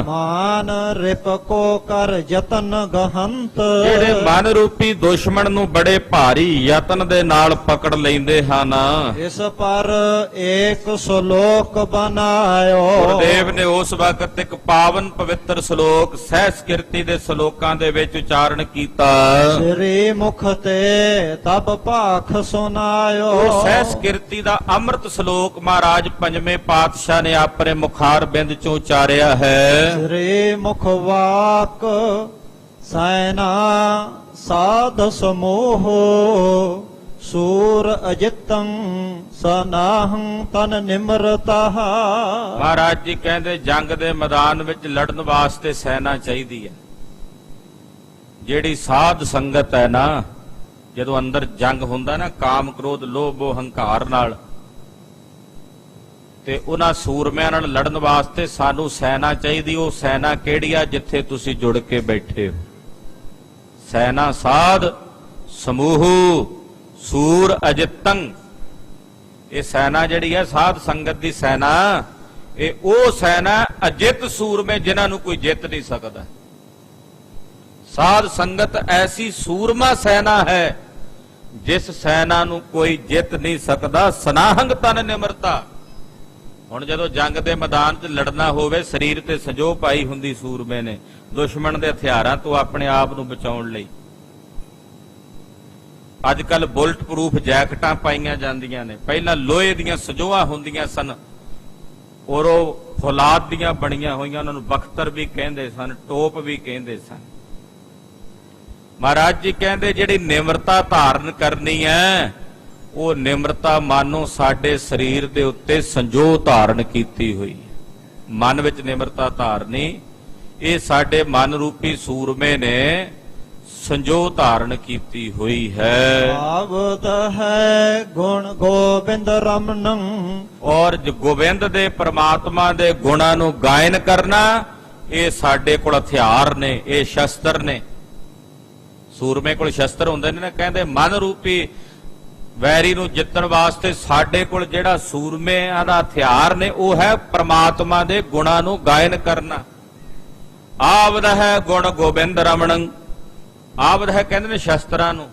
ਮਾਨ ਰਿਪ ਕੋ ਕਰ ਯਤਨ ਗਹੰਤ। ਜਿਹੜੇ ਮਨ ਰੂਪੀ ਦੁਸ਼ਮਣ ਨੂੰ ਬੜੇ ਭਾਰੀ ਯਤਨ ਦੇ ਨਾਲ ਪਕੜ ਲੈਂਦੇ ਹਨ। ਇਸ ਪਰ ਏਕ ਸ਼ਲੋਕ ਬਨਾਇਓ। ਗੁਰਦੇਵ ਨੇ ਉਸ ਵਕਤ ਇੱਕ ਪਾਵਨ ਪਵਿੱਤਰ ਸ਼ਲੋਕ ਸਹਿਸ ਕੀਰਤੀ ਦੇ ਸ਼ਲੋਕਾਂ ਦੇ ਵਿੱਚ ਉਚਾਰਨ ਕੀਤਾ। ਸ੍ਰੀ ਮੁਖ ਤੇ ਤਬ ਭਾਖ ਸੁਨਾਇਓ। ਉਹ ਸਹਿਸ ਕੀਰਤੀ ਦਾ ਅੰਮ੍ਰਿਤ ਸ਼ਲੋਕ ਮਹਾਰਾਜ ਪੰਜਵੇਂ ਪਾਤਸ਼ਾਹ ਨੇ ਆਪਣੇ ਮੁਖਾਰ ਬਿੰਦ ਚੋਂ ਉਚਾਰਿਆ ਹੈ। ਸ੍ਰੀ ਮੁਖ ਵਾਕ ਸੈਨਾ ਸਾਧ ਸਮੂਹ ਸੂਰ ਅਜਿਤੰ ਸਨਾਹੰ ਤਨ ਨਿਮਰਤਾ। ਮਹਾਰਾਜ ਜੀ ਕਹਿੰਦੇ, ਜੰਗ ਦੇ ਮੈਦਾਨ ਵਿੱਚ ਲੜਨ ਵਾਸਤੇ ਸੈਨਾ ਚਾਹੀਦੀ ਹੈ। ਜਿਹੜੀ ਸਾਧ ਸੰਗਤ ਹੈ ਨਾ, ਜਦੋਂ ਅੰਦਰ ਜੰਗ ਹੁੰਦਾ ਨਾ ਕਾਮ, ਕ੍ਰੋਧ, ਲੋਭ, ਮੋਹ, ਹੰਕਾਰ ਨਾਲ, ਤੇ ਉਹਨਾਂ ਸੂਰਮਿਆਂ ਨਾਲ ਲੜਨ ਵਾਸਤੇ ਸਾਨੂੰ ਸੈਨਾ ਚਾਹੀਦੀ। ਉਹ ਸੈਨਾ ਕਿਹੜੀ ਆ? ਜਿੱਥੇ ਤੁਸੀਂ ਜੁੜ ਕੇ ਬੈਠੇ ਹੋ। ਸੈਨਾ ਸਾਧ ਸਮੂਹ ਸੂਰ ਅਜਿਤੰ। ਇਹ ਸੈਨਾ ਜਿਹੜੀ ਹੈ ਸਾਧ ਸੰਗਤ ਦੀ ਸੈਨਾ, ਇਹ ਉਹ ਸੈਨਾ ਅਜਿੱਤ ਸੂਰਮੇ ਜਿਨ੍ਹਾਂ ਨੂੰ ਕੋਈ ਜਿੱਤ ਨਹੀਂ ਸਕਦਾ। ਸਾਧ ਸੰਗਤ ਐਸੀ ਸੂਰਮਾ ਸੈਨਾ ਹੈ ਜਿਸ ਸੈਨਾ ਨੂੰ ਕੋਈ ਜਿੱਤ ਨਹੀਂ ਸਕਦਾ। ਸਨਾਹੰਗ ਤਨ ਨਿਮਰਤਾ। ਹੁਣ ਜਦੋਂ ਜੰਗ ਦੇ ਮੈਦਾਨ 'ਚ ਲੜਨਾ ਹੋਵੇ, ਸਰੀਰ ਤੇ ਸੰਜੋਗ ਪਾਈ ਹੁੰਦੀ ਸੂਰਮੇ ਨੇ ਦੁਸ਼ਮਣ ਦੇ ਹਥਿਆਰਾਂ ਤੋਂ ਆਪਣੇ ਆਪ ਨੂੰ ਬਚਾਉਣ ਲਈ। ਅੱਜ ਕੱਲ ਬੁਲਟ ਪ੍ਰੂਫ ਜੈਕਟਾਂ ਪਾਈਆਂ ਜਾਂਦੀਆਂ ਨੇ, ਪਹਿਲਾਂ ਲੋਹੇ ਦੀਆਂ ਸੰਜੋਆਂ ਹੁੰਦੀਆਂ ਸਨ, ਔਰ ਉਹ ਫੌਲਾਦ ਦੀਆਂ ਬਣੀਆਂ ਹੋਈਆਂ, ਉਹਨਾਂ ਨੂੰ ਬਖਤਰ ਵੀ ਕਹਿੰਦੇ ਸਨ, ਟੋਪ ਵੀ ਕਹਿੰਦੇ ਸਨ। ਮਹਾਰਾਜ ਜੀ ਕਹਿੰਦੇ, ਜਿਹੜੀ ਨਿਮਰਤਾ ਧਾਰਨ ਕਰਨੀ ਹੈ, ਉਹ ਨਿਮਰਤਾ ਮਾਨੋ ਸਾਡੇ ਸਰੀਰ ਦੇ ਉੱਤੇ ਸੰਜੋਗ ਧਾਰਨ ਕੀਤੀ ਹੋਈ ਹੈ। ਮਨ ਵਿੱਚ ਨਿਮਰਤਾ ਧਾਰਨੀ, ਇਹ ਸਾਡੇ ਮਨ ਰੂਪੀ ਸੂਰਮੇ ਨੇ ਸੰਜੋਗ ਧਾਰਨ ਕੀਤੀ ਹੋਈ ਹੈ। ਆਵਤ ਹੈ ਗੁਣ ਗੋਬਿੰਦ ਰਮਨੰ। ਔਰ ਗੋਬਿੰਦ ਦੇ ਪ੍ਰਮਾਤਮਾ ਦੇ ਗੁਣਾਂ ਨੂੰ ਗਾਇਨ ਕਰਨਾ, ਇਹ ਸਾਡੇ ਕੋਲ ਹਥਿਆਰ ਨੇ, ਇਹ ਸ਼ਸਤਰ ਨੇ। ਸੂਰਮੇ ਕੋਲ ਸ਼ਸਤਰ ਹੁੰਦੇ ਨੇ ਨਾ, ਕਹਿੰਦੇ ਮਨ ਰੂਪੀ ਵੈਰੀ ਨੂੰ ਜਿੱਤਣ ਵਾਸਤੇ ਸਾਡੇ ਕੋਲ ਜਿਹੜਾ ਸੂਰਮਿਆਂ ਦਾ ਹਥਿਆਰ ਨੇ, ਉਹ ਹੈ ਪ੍ਰਮਾਤਮਾ ਦੇ ਗੁਣਾਂ ਨੂੰ ਗਾਇਨ ਕਰਨਾ। ਆਵਦ ਹੈ ਗੁਣ ਗੋਬਿੰਦ ਰਮਣੰ। ਆਵਦ ਹੈ ਕਹਿੰਦੇ ਨੇ ਸ਼ਸਤਰਾਂ ਨੂੰ,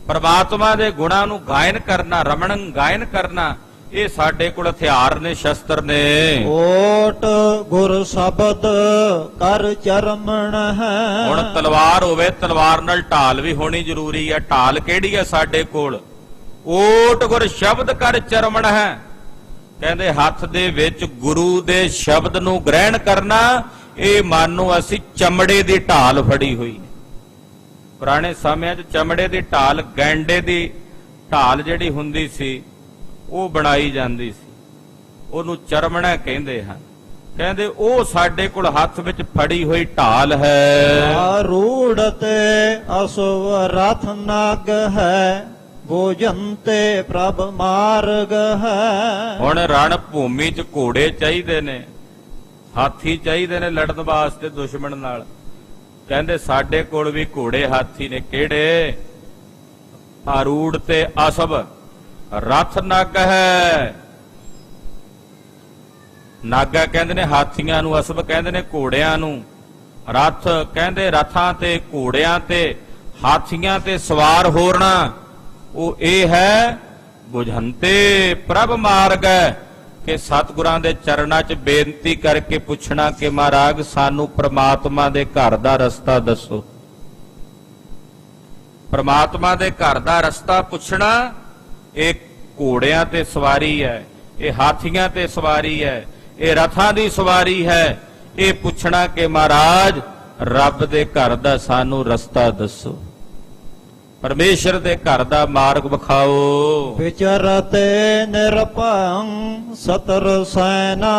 ਪ੍ਰਮਾਤਮਾ ਦੇ ਗੁਣਾਂ ਨੂੰ ਗਾਇਨ ਕਰਨਾ, ਰਮਣੰ ਗਾਇਨ ਕਰਨਾ, ਇਹ ਸਾਡੇ ਕੋਲ ਹਥਿਆਰ ਨੇ, ਸ਼ਸਤਰ ਨੇ। ਓਟ ਗੁਰ ਸ਼ਬਦ ਕਰ ਚਰਮਣ ਹੈ। ਹੁਣ ਤਲਵਾਰ ਹੋਵੇ, ਤਲਵਾਰ ਨਾਲ ਢਾਲ ਵੀ ਹੋਣੀ ਜ਼ਰੂਰੀ ਹੈ। ਢਾਲ ਕਿਹੜੀ ਹੈ ਸਾਡੇ ਕੋਲ? ਓਟ ਗੁਰ ਸ਼ਬਦ ਕਰ ਚਰਮਣ ਹੈ। ਕਹਿੰਦੇ ਹੱਥ ਦੇ ਵਿੱਚ ਗੁਰੂ ਦੇ ਸ਼ਬਦ ਨੂੰ ਗ੍ਰਹਿਣ ਕਰਨਾ, ਇਹ ਮਾਨੋ ਅਸੀਂ ਚਮੜੇ ਦੀ ਢਾਲ ਫੜੀ ਹੋਈ। ਪੁਰਾਣੇ ਸਮਿਆਂ 'ਚ ਚਮੜੇ ਦੀ ਢਾਲ, ਗੈਂਡੇ ਦੀ ਢਾਲ ਜਿਹੜੀ ਹੁੰਦੀ ਸੀ, ਉਹ ਬਣਾਈ ਜਾਂਦੀ ਸੀ, ਉਹਨੂੰ ਚਰਮਣਾ ਕਹਿੰਦੇ ਹਨ। ਕਹਿੰਦੇ ਉਹ ਸਾਡੇ ਕੋਲ ਹੱਥ ਵਿੱਚ ਫੜੀ ਹੋਈ ਢਾਲ ਹੈ। ਆਰੂੜਤੇ ਅਸੁਵ ਰਥ ਨਗ ਹੈ, ਗੋਜੰਤੇ ਪ੍ਰਭ ਮਾਰਗ ਹੈ। ਹੁਣ ਰਣ ਭੂਮੀ 'ਚ ਘੋੜੇ ਚਾਹੀਦੇ ਨੇ, ਹਾਥੀ ਚਾਹੀਦੇ ਨੇ ਲੜਨ ਵਾਸਤੇ ਦੁਸ਼ਮਣ ਨਾਲ। ਕਹਿੰਦੇ ਸਾਡੇ ਕੋਲ ਵੀ ਘੋੜੇ ਹਾਥੀ ਨੇ। ਕਿਹੜੇ? ਆਰੂੜ ਤੇ ਅਸਵ ਰਥ ਨਗ ਹੈ। ਨਾਗਾ ਕਹਿੰਦੇ ਨੇ ਹਾਥੀਆਂ ਨੂੰ, ਅਸਵ ਕਹਿੰਦੇ ਨੇ ਘੋੜਿਆਂ ਨੂੰ, ਰਥ ਕਹਿੰਦੇ ਰਥਾਂ ਤੇ ਘੋੜਿਆਂ ਤੇ ਹਾਥੀਆਂ ਤੇ ਸਵਾਰ ਹੋਰਨਾ ਉਹ ਇਹ ਹੈ ਬੁਝੰਤੇ ਪ੍ਰਭ ਮਾਰਗ ਹੈ। ਕਿ ਸਤਿਗੁਰਾਂ ਦੇ ਚਰਨਾਂ 'ਚ ਬੇਨਤੀ ਕਰਕੇ ਪੁੱਛਣਾ ਕਿ ਮਹਾਰਾਜ ਸਾਨੂੰ ਪ੍ਰਮਾਤਮਾ ਦੇ ਘਰ ਦਾ ਰਸਤਾ ਦੱਸੋ। ਪ੍ਰਮਾਤਮਾ ਦੇ ਘਰ ਦਾ ਰਸਤਾ ਪੁੱਛਣਾ ਇਹ ਘੋੜਿਆਂ ਤੇ ਸਵਾਰੀ ਹੈ, ਇਹ ਹਾਥੀਆਂ ਤੇ ਸਵਾਰੀ ਹੈ, ਇਹ ਰਥਾਂ ਦੀ ਸਵਾਰੀ ਹੈ। ਇਹ ਪੁੱਛਣਾ ਕਿ ਮਹਾਰਾਜ ਰੱਬ ਦੇ ਘਰ ਦਾ ਸਾਨੂੰ ਰਸਤਾ ਦੱਸੋ, ਪਰਮੇਸ਼ਰ ਦੇ ਘਰ ਦਾ ਮਾਰਗ ਵਿਖਾਓ। ਵਿਚਰਤੇ ਨਿਰਭੰ ਸਤਰ ਸੈਨਾ,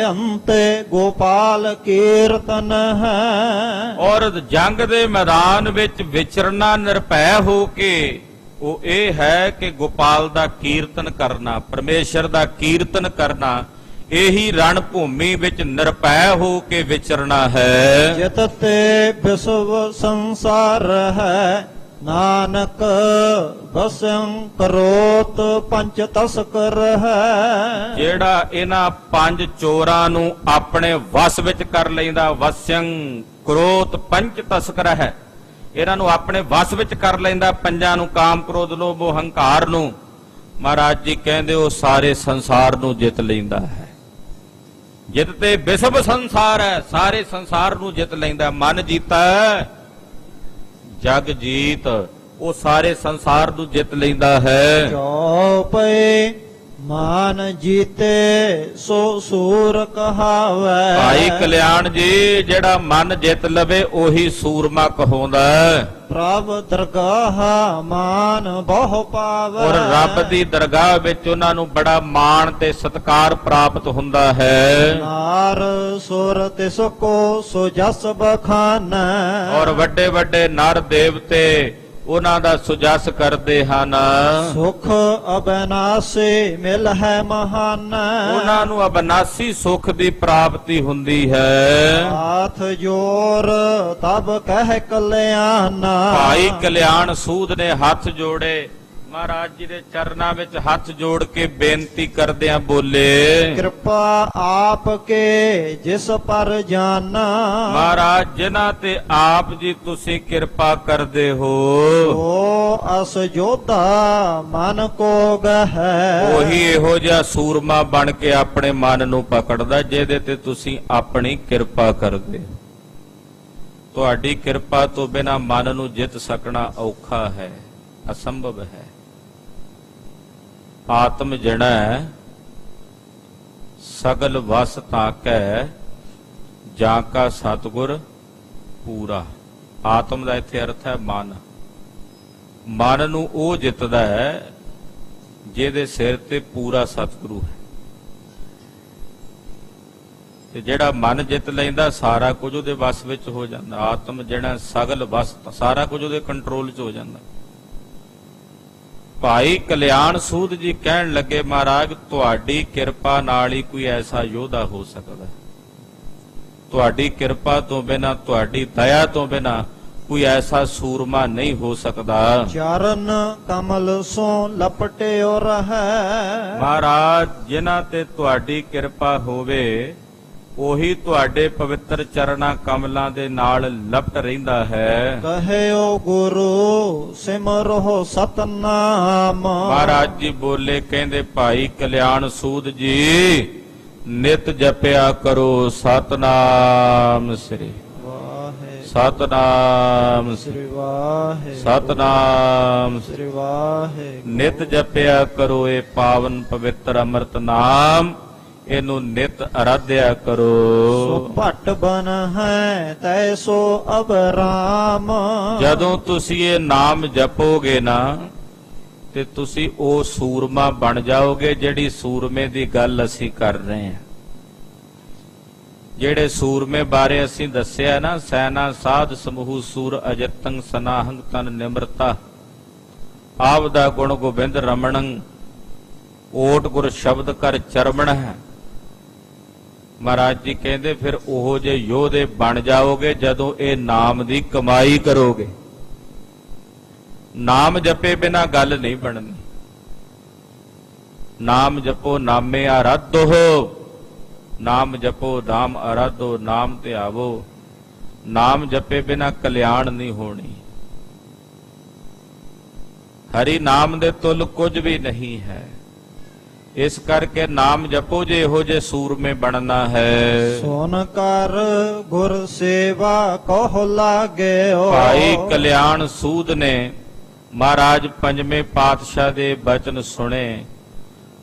ਅੰਤੇ ਗੋਪਾਲ ਕੀਰਤਨ ਹੈ। ਔਰ ਜੰਗ ਦੇ ਮੈਦਾਨ ਵਿੱਚ ਵਿਚਰਨਾ ਨਿਰਭੈ ਹੋ ਕੇ ਉਹ ਇਹ ਹੈ ਕਿ ਗੋਪਾਲ ਦਾ ਕੀਰਤਨ ਕਰਨਾ, ਪਰਮੇਸ਼ਰ ਦਾ ਕੀਰਤਨ ਕਰਨਾ। ਇਹੀ ਰਣ ਭੂਮੀ ਵਿੱਚ ਨਿਰਭੈ ਹੋ ਕੇ ਵਿਚਰਨਾ ਹੈ। ਜਿਤ ਤੇ ਵਿਸ਼ਵ ਸੰਸਾਰ ਹੈ, ਨਾਨਕ ਬਸੰ ਕਰੋਤ ਪੰਚ ਤਸਕਰ ਹੈ। ਜਿਹੜਾ ਇਹਨਾਂ ਪੰਜ ਚੋਰਾਂ ਨੂੰ ਆਪਣੇ ਵਸ ਵਿੱਚ ਕਰ ਲੈਂਦਾ, ਵਸਯੰ ਕ੍ਰੋਧ ਪੰਚ ਤਸਕਰ ਹੈ, ਇਹਨਾਂ ਨੂੰ ਆਪਣੇ ਵਸ ਵਿੱਚ ਕਰ ਲੈਂਦਾ, ਪੰਜਾਂ ਨੂੰ, ਕਾਮ ਕ੍ਰੋਧ ਲੋਭ ਹੰਕਾਰ ਨੂੰ। ਮਹਾਰਾਜ ਜੀ ਕਹਿੰਦੇ ਉਹ ਸਾਰੇ ਸੰਸਾਰ ਨੂੰ ਜਿੱਤ ਲੈਂਦਾ ਹੈ। ਜਿੱਤ ਤੇ ਵਿਸ਼ਵ ਸੰਸਾਰ ਹੈ, ਸਾਰੇ ਸੰਸਾਰ ਨੂੰ ਜਿੱਤ ਲੈਂਦਾ। ਮਨ ਜੀਤਾ ਜਗ ਜੀਤ, ਉਹ ਸਾਰੇ ਸੰਸਾਰ ਨੂੰ ਜਿੱਤ ਲੈਂਦਾ ਹੈ। ਚੌਪਏ ਮਾਨ ਜੀਤੇ ਸੋ ਸੂਰ ਕਹਾਵੈ। ਭਾਈ ਕਲਿਆਣ ਜੀ, ਜਿਹੜਾ ਮਨ ਜਿੱਤ ਲਵੇ ਉਹੀ ਸੂਰਮਾ ਕਹਾਉਂਦਾ। ਪ੍ਰਭ ਦਰਗਾਹ ਮਾਨ ਬਹੁ ਪਾਵੈ। ਔਰ ਰੱਬ ਦੀ ਦਰਗਾਹ ਵਿੱਚ ਉਹਨਾਂ ਨੂੰ ਬੜਾ ਮਾਣ ਤੇ ਸਤਿਕਾਰ ਪ੍ਰਾਪਤ ਹੁੰਦਾ ਹੈ। ਨਾਰ ਸੁਰ ਤਿਸ ਕੋ ਸੋ ਜਸ ਬਖਾਨੈ। ਔਰ ਵੱਡੇ ਵੱਡੇ ਨਰ ਦੇਵਤੇ ਉਹਨਾਂ ਦਾ ਸੁਜਸ ਕਰਦੇ ਹਨ। ਸੁਖ ਅਬਨਾਸੀ ਮਿਲ ਹੈ ਮਹਾਨ। ਉਹਨਾਂ ਨੂੰ ਅਬਨਾਸੀ ਸੁਖ ਦੀ ਪ੍ਰਾਪਤੀ ਹੁੰਦੀ ਹੈ। ਹਾਥ ਜੋਰ ਤਬ ਕਹਿ ਕਲਿਆਣ। ਭਾਈ ਕਲਿਆਣ ਸੂਦ ਨੇ ਹੱਥ ਜੋੜੇ, ਮਹਾਰਾਜ ਜੀ ਦੇ ਚਰਨਾਂ ਵਿੱਚ ਹੱਥ ਜੋੜ ਕੇ ਬੇਨਤੀ ਕਰਦਿਆਂ ਬੋਲੇ, ਕਿਰਪਾ ਆਪ ਕੇ ਜਿਸ ਪਰ ਜਾਨਾ। ਮਹਾਰਾਜ ਜਿਨ੍ਹਾਂ ਤੇ ਆਪ ਜੀ ਤੁਸੀਂ ਕਿਰਪਾ ਕਰਦੇ ਹੋ ਓ ਅਸ ਜੋਧਾ ਮਨ ਕੋ ਗਹਿ। ਉਹੀ ਇਹੋ ਜਿਹਾ ਸੂਰਮਾ ਬਣ ਕੇ ਆਪਣੇ ਮਨ ਨੂੰ ਪਕੜਦਾ ਜਿਹਦੇ ਤੇ ਤੁਸੀਂ ਆਪਣੀ ਕਿਰਪਾ ਕਰਦੇ। ਤੁਹਾਡੀ ਕਿਰਪਾ ਤੋਂ ਬਿਨਾਂ ਮਨ ਨੂੰ ਜਿੱਤ ਸਕਣਾ ਔਖਾ ਹੈ, ਅਸੰਭਵ ਹੈ। ਆਤਮ ਜਣਾ ਸਗਲ ਵਸ ਤਾਕੈ, ਜਾਂ ਕਾ ਸਤਿਗੁਰ ਪੂਰਾ। ਆਤਮ ਦਾ ਇੱਥੇ ਅਰਥ ਹੈ ਮਨ। ਮਨ ਨੂੰ ਉਹ ਜਿੱਤਦਾ ਹੈ ਜਿਹਦੇ ਸਿਰ ਤੇ ਪੂਰਾ ਸਤਿਗੁਰੂ ਹੈ। ਤੇ ਜਿਹੜਾ ਮਨ ਜਿੱਤ ਲੈਂਦਾ ਸਾਰਾ ਕੁਝ ਉਹਦੇ ਵਸ ਵਿੱਚ ਹੋ ਜਾਂਦਾ। ਆਤਮ ਜਿਹੜਾ ਸਗਲ ਵਸ, ਸਾਰਾ ਕੁਝ ਉਹਦੇ ਕੰਟਰੋਲ 'ਚ ਹੋ ਜਾਂਦਾ। ਭਾਈ ਕਲਿਆਣ ਸੂਦ ਜੀ ਕਹਿਣ ਲੱਗੇ, ਮਹਾਰਾਜ ਤੁਹਾਡੀ ਕਿਰਪਾ ਨਾਲ ਹੀ ਕੋਈ ਐਸਾ ਯੋਧਾ ਹੋ ਸਕਦਾ। ਤੁਹਾਡੀ ਕਿਰਪਾ ਤੋਂ ਬਿਨਾਂ, ਤੁਹਾਡੀ ਦਇਆ ਤੋਂ ਬਿਨਾਂ ਕੋਈ ਐਸਾ ਸੂਰਮਾ ਨਹੀਂ ਹੋ ਸਕਦਾ। ਚਰਨ ਕਮਲ ਸੋ ਲਪਟਿਓ ਰਹੈ। ਮਹਾਰਾਜ ਜਿਨ੍ਹਾਂ ਤੇ ਤੁਹਾਡੀ ਕਿਰਪਾ ਹੋਵੇ ਉਹੀ ਤੁਹਾਡੇ ਪਵਿੱਤਰ ਚਰਨਾਂ ਕਮਲਾਂ ਦੇ ਨਾਲ ਲਪਟ ਰਹਿੰਦਾ ਹੈ। ਕਹਿਓ ਗੁਰੂ ਸਿਮਰੋ ਸਤਨਾਮ। ਮਹਾਰਾਜ ਜੀ ਬੋਲੇ, ਕਹਿੰਦੇ ਭਾਈ ਕਲਿਆਣ ਸੂਦ ਜੀ ਨਿਤ ਜਪਿਆ ਕਰੋ ਸਤਨਾਮ ਸ੍ਰੀ ਵਾਹਿ ਸਤਨਾਮ ਸ੍ਰੀ ਵਾਹਿ ਸਤਨਾਮ ਸ੍ਰੀ ਵਾਹਿ। ਨਿਤ ਜਪਿਆ ਕਰੋ ਇਹ ਪਾਵਨ ਪਵਿੱਤਰ ਅੰਮ੍ਰਿਤ ਨਾਮ, ਇਹਨੂੰ ਨਿਤ ਅਰਾਧਿਆ ਕਰੋ। ਸੋ ਭਟ ਬਨ ਹੈ ਤੈਸੋ ਅਬਰਾਮ। ਜਦੋਂ ਤੁਸੀਂ ਇਹ ਨਾਮ ਜਪੋਗੇ ਨਾ ਤੇ ਤੁਸੀਂ ਉਹ ਸੂਰਮਾ ਬਣ ਜਾਓਗੇ ਜਿਹੜੀ ਸੂਰਮੇ ਦੀ ਗੱਲ ਅਸੀਂ ਕਰ ਰਹੇ ਹਾਂ। ਜਿਹੜੇ ਸੂਰਮੇ ਬਾਰੇ ਅਸੀਂ ਦੱਸਿਆ ਨਾ, ਸੈਨਾ ਸਾਧ ਸਮੂਹ ਸੂਰ ਅਜਤੰ ਸਨਾਹੰਗ ਤਨ ਨਿਮਰਤਾ ਆਪ ਦਾ ਗੁਣ ਗੋਬਿੰਦ ਰਮਣੰ ਓਟ ਗੁਰ ਸ਼ਬਦ ਕਰ ਚਰਮਣ ਹੈ। ਮਹਾਰਾਜ ਜੀ ਕਹਿੰਦੇ ਫਿਰ ਉਹ ਜੇ ਯੋਧੇ ਬਣ ਜਾਓਗੇ ਜਦੋਂ ਇਹ ਨਾਮ ਦੀ ਕਮਾਈ ਕਰੋਗੇ। ਨਾਮ ਜਪੇ ਬਿਨਾ ਗੱਲ ਨਹੀਂ ਬਣਨੀ। ਨਾਮ ਜਪੋ ਨਾਮੇ ਆਰਾਧੋ, ਨਾਮ ਜਪੋ ਨਾਮ ਆਰਾਧੋ, ਨਾਮ ਧਿਆਵੋ। ਨਾਮ ਜਪੇ ਬਿਨਾ ਕਲਿਆਣ ਨਹੀਂ ਹੋਣੀ। ਹਰੀ ਨਾਮ ਦੇ ਤੁਲ ਕੁਝ ਵੀ ਨਹੀਂ ਹੈ। ਇਸ ਕਰਕੇ ਨਾਮ ਜਪੋ ਜੇ ਇਹੋ ਜੇ ਸੂਰਮੇ ਬਣਨਾ ਹੈ। ਸੋਨ ਕਰ ਗੁਰ ਸੇਵਾ ਕਹੁ ਲਾਗਿਓ। ਭਾਈ ਕਲਿਆਣ ਸੂਦ ਨੇ ਮਹਾਰਾਜ ਪੰਜਵੇਂ ਪਾਤਸ਼ਾਹ ਦੇ ਬਚਨ ਸੁਣੇ,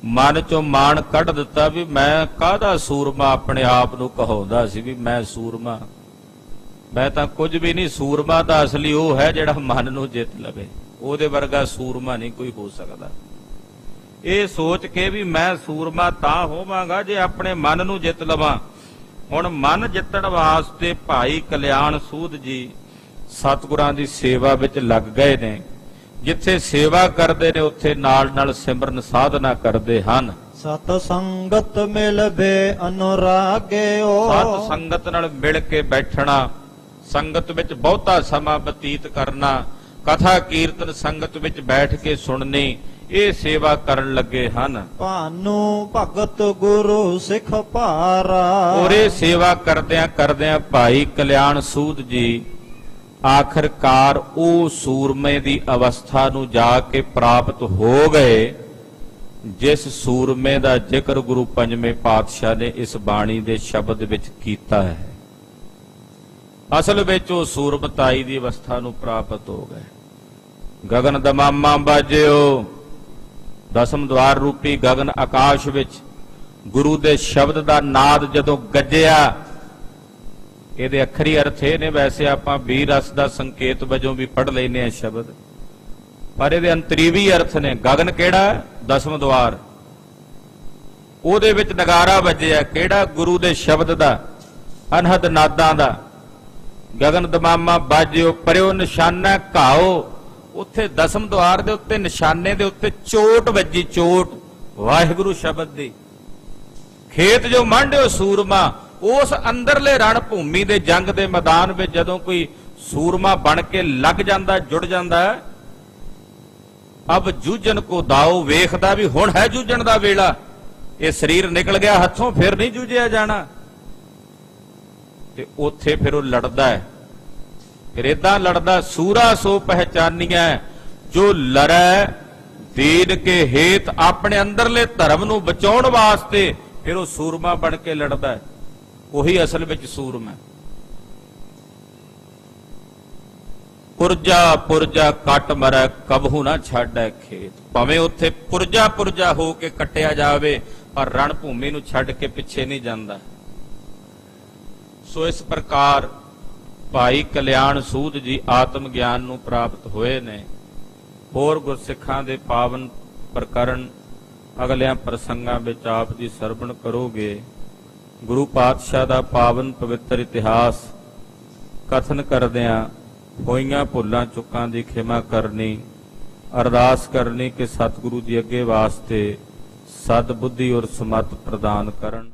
ਮਨ ਚੋਂ ਮਾਣ ਕੱਢ ਦਿੱਤਾ ਵੀ ਮੈਂ ਕਾਹਦਾ ਸੂਰਮਾ ਆਪਣੇ ਆਪ ਨੂੰ ਕਹਾਉਂਦਾ ਸੀ ਵੀ ਮੈਂ ਸੂਰਮਾ। ਮੈਂ ਤਾਂ ਕੁਝ ਵੀ ਨਹੀਂ। ਸੂਰਮਾ ਤਾਂ ਅਸਲੀ ਉਹ ਹੈ ਜਿਹੜਾ ਮਨ ਨੂੰ ਜਿੱਤ ਲਵੇ। ਉਹਦੇ ਵਰਗਾ ਸੂਰਮਾ ਨਹੀਂ ਕੋਈ ਹੋ ਸਕਦਾ। ਇਹ ਸੋਚ ਕੇ ਵੀ ਮੈਂ ਸੂਰਮਾ ਤਾਂ ਹੋਵਾਂਗਾ ਜੇ ਆਪਣੇ ਮਨ ਨੂੰ ਜਿੱਤ ਲਵਾਂ। ਹੁਣ ਮਨ ਜਿੱਤਣ ਵਾਸਤੇ ਭਾਈ ਕਲਿਆਣ ਸੂਦ ਜੀ ਸਤਿਗੁਰਾਂ ਦੀ ਸੇਵਾ ਵਿੱਚ ਲੱਗ ਗਏ ਨੇ। ਜਿੱਥੇ ਸੇਵਾ ਕਰਦੇ ਨੇ ਉੱਥੇ ਨਾਲ ਨਾਲ ਸਿਮਰਨ ਸਾਧਨਾ ਕਰਦੇ ਹਨ। ਸਤ ਸੰਗਤ ਮਿਲਵੇ ਅਨੁਰਾਗਿਓ। ਸਤ ਸੰਗਤ ਨਾਲ ਮਿਲ ਕੇ ਬੈਠਣਾ, ਸੰਗਤ ਵਿੱਚ ਬਹੁਤਾ ਸਮਾਂ ਬਤੀਤ ਕਰਨਾ, ਕਥਾ ਕੀਰਤਨ ਸੰਗਤ ਵਿੱਚ ਬੈਠ ਕੇ ਸੁਣਨੀ, ਇਹ ਸੇਵਾ ਕਰਨ ਲੱਗੇ ਹਨ। ਭਾਨੂ ਭਗਤ ਗੁਰੂ ਸਿੱਖ ਭਾਰਾ। ਔਰ ਇਹ ਸੇਵਾ ਕਰਦਿਆਂ ਕਰਦਿਆਂ ਭਾਈ ਕਲਿਆਣ ਸੂਦ ਜੀ ਆਖਰਕਾਰ ਉਹ ਸੂਰਮੇ ਦੀ ਅਵਸਥਾ ਨੂੰ ਜਾ ਕੇ ਪ੍ਰਾਪਤ ਹੋ ਗਏ ਜਿਸ ਸੂਰਮੇ ਦਾ ਜ਼ਿਕਰ ਗੁਰੂ ਪੰਜਵੇਂ ਪਾਤਸ਼ਾਹ ਨੇ ਇਸ ਬਾਣੀ ਦੇ ਸ਼ਬਦ ਵਿੱਚ ਕੀਤਾ ਹੈ। ਅਸਲ ਵਿੱਚ ਉਹ ਸੂਰਮਤਾਈ ਦੀ ਅਵਸਥਾ ਨੂੰ ਪ੍ਰਾਪਤ ਹੋ ਗਏ। ਗਗਨ ਦਮਾਮਾ ਬਾਜਿਓ, ਦਸਮ ਦਵਾਰ ਰੂਪੀ ਗਗਨ ਆਕਾਸ਼ ਵਿੱਚ ਗੁਰੂ ਦੇ ਸ਼ਬਦ ਦਾ ਨਾਦ ਜਦੋਂ ਗੱਜਿਆ। ਇਹਦੇ ਅੱਖਰੀ ਅਰਥ ਇਹ ਨੇ, ਵੈਸੇ ਆਪਾਂ ਵੀਰ ਰਸ ਦਾ ਸੰਕੇਤ ਵਜੋਂ ਵੀ ਪੜ੍ਹ ਲੈਨੇ ਆ ਸ਼ਬਦ, ਪਰ ਇਹਦੇ ਅੰਤਰੀਵੀ ਅਰਥ ਨੇ। ਗਗਨ ਕਿਹੜਾ? ਦਸਮ ਦਵਾਰ। ਉਹਦੇ ਵਿੱਚ ਨਗਾਰਾ ਵੱਜਿਆ ਕਿਹੜਾ? ਗੁਰੂ ਦੇ ਸ਼ਬਦ ਦਾ, ਅਨਹਦ ਨਾਦਾਂ ਦਾ। ਗਗਨ ਦਮਾਮਾ ਬਾਜਿਓ ਪਰਿਓ ਨਿਸ਼ਾਨਾ ਘਾਓ। ਉੱਥੇ ਦਸਮ ਦਵਾਰ ਦੇ ਉੱਤੇ ਨਿਸ਼ਾਨੇ ਦੇ ਉੱਤੇ ਚੋਟ ਵੱਜੀ, ਚੋਟ ਵਾਹਿਗੁਰੂ ਸ਼ਬਦ ਦੀ। ਖੇਤ ਜੋ ਮੰਡਿਓ ਸੂਰਮਾ, ਉਸ ਅੰਦਰਲੇ ਰਣ ਭੂਮੀ ਦੇ ਜੰਗ ਦੇ ਮੈਦਾਨ ਵਿੱਚ ਜਦੋਂ ਕੋਈ ਸੂਰਮਾ ਬਣ ਕੇ ਲੱਗ ਜਾਂਦਾ, ਜੁੜ ਜਾਂਦਾ, ਅਬ ਜੂਝਣ ਕੋ ਦਾਓ, ਵੇਖਦਾ ਵੀ ਹੁਣ ਹੈ ਜੂਝਣ ਦਾ ਵੇਲਾ। ਇਹ ਸਰੀਰ ਨਿਕਲ ਗਿਆ ਹੱਥੋਂ, ਫਿਰ ਨਹੀਂ ਜੂਝਿਆ ਜਾਣਾ। ਤੇ ਉੱਥੇ ਫਿਰ ਉਹ ਲੜਦਾ ਹੈ। ਫਿਰ ਏਦਾਂ ਲੜਦਾ, ਸੂਰਾ ਸੋ ਪਹਿਚਾਨੀਐ ਜੋ ਲੜੈ ਦੀਨ ਕੇ ਹੇਤ। ਆਪਣੇ ਅੰਦਰਲੇ ਧਰਮ ਨੂੰ ਬਚਾਉਣ ਵਾਸਤੇ ਫਿਰ ਉਹ ਸੂਰਮਾ ਬਣ ਕੇ ਲੜਦਾ। ਉਹੀ ਅਸਲ ਵਿੱਚ ਸੂਰਮਾ। ਪੁਰਜਾ ਪੁਰਜਾ ਕੱਟ ਮਰੈ ਕਬਹੂ ਨਾ ਛੱਡੈ ਖੇਤ। ਭਾਵੇਂ ਉੱਥੇ ਪੁਰਜਾ ਪੁਰਜਾ ਹੋ ਕੇ ਕੱਟਿਆ ਜਾਵੇ ਪਰ ਰਣ ਭੂਮੀ ਨੂੰ ਛੱਡ ਕੇ ਪਿੱਛੇ ਨਹੀਂ ਜਾਂਦਾ। ਸੋ ਇਸ ਪ੍ਰਕਾਰ ਭਾਈ ਕਲਿਆਣ ਸੂਦ ਜੀ ਆਤਮ ਗਿਆਨ ਨੂੰ ਪ੍ਰਾਪਤ ਹੋਏ ਨੇ। ਹੋਰ ਗੁਰਸਿੱਖਾਂ ਦੇ ਪਾਵਨ ਪ੍ਰਕਰਣ ਅਗਲਿਆਂ ਪ੍ਰਸੰਗਾਂ ਵਿੱਚ ਆਪ ਜੀ ਸਰਵਣ ਕਰੋਗੇ। ਗੁਰੂ ਪਾਤਸ਼ਾਹ ਦਾ ਪਾਵਨ ਪਵਿੱਤਰ ਇਤਿਹਾਸ ਕਥਨ ਕਰਦਿਆਂ ਹੋਈਆਂ ਭੁੱਲਾਂ ਚੁੱਕਾਂ ਦੀ ਖਿਮਾ ਕਰਨੀ, ਅਰਦਾਸ ਕਰਨੀ ਕਿ ਸਤਿਗੁਰੂ ਜੀ ਅੱਗੇ ਵਾਸਤੇ ਸਦ ਬੁੱਧੀ ਔਰ ਸਮਤ ਪ੍ਰਦਾਨ ਕਰਨ।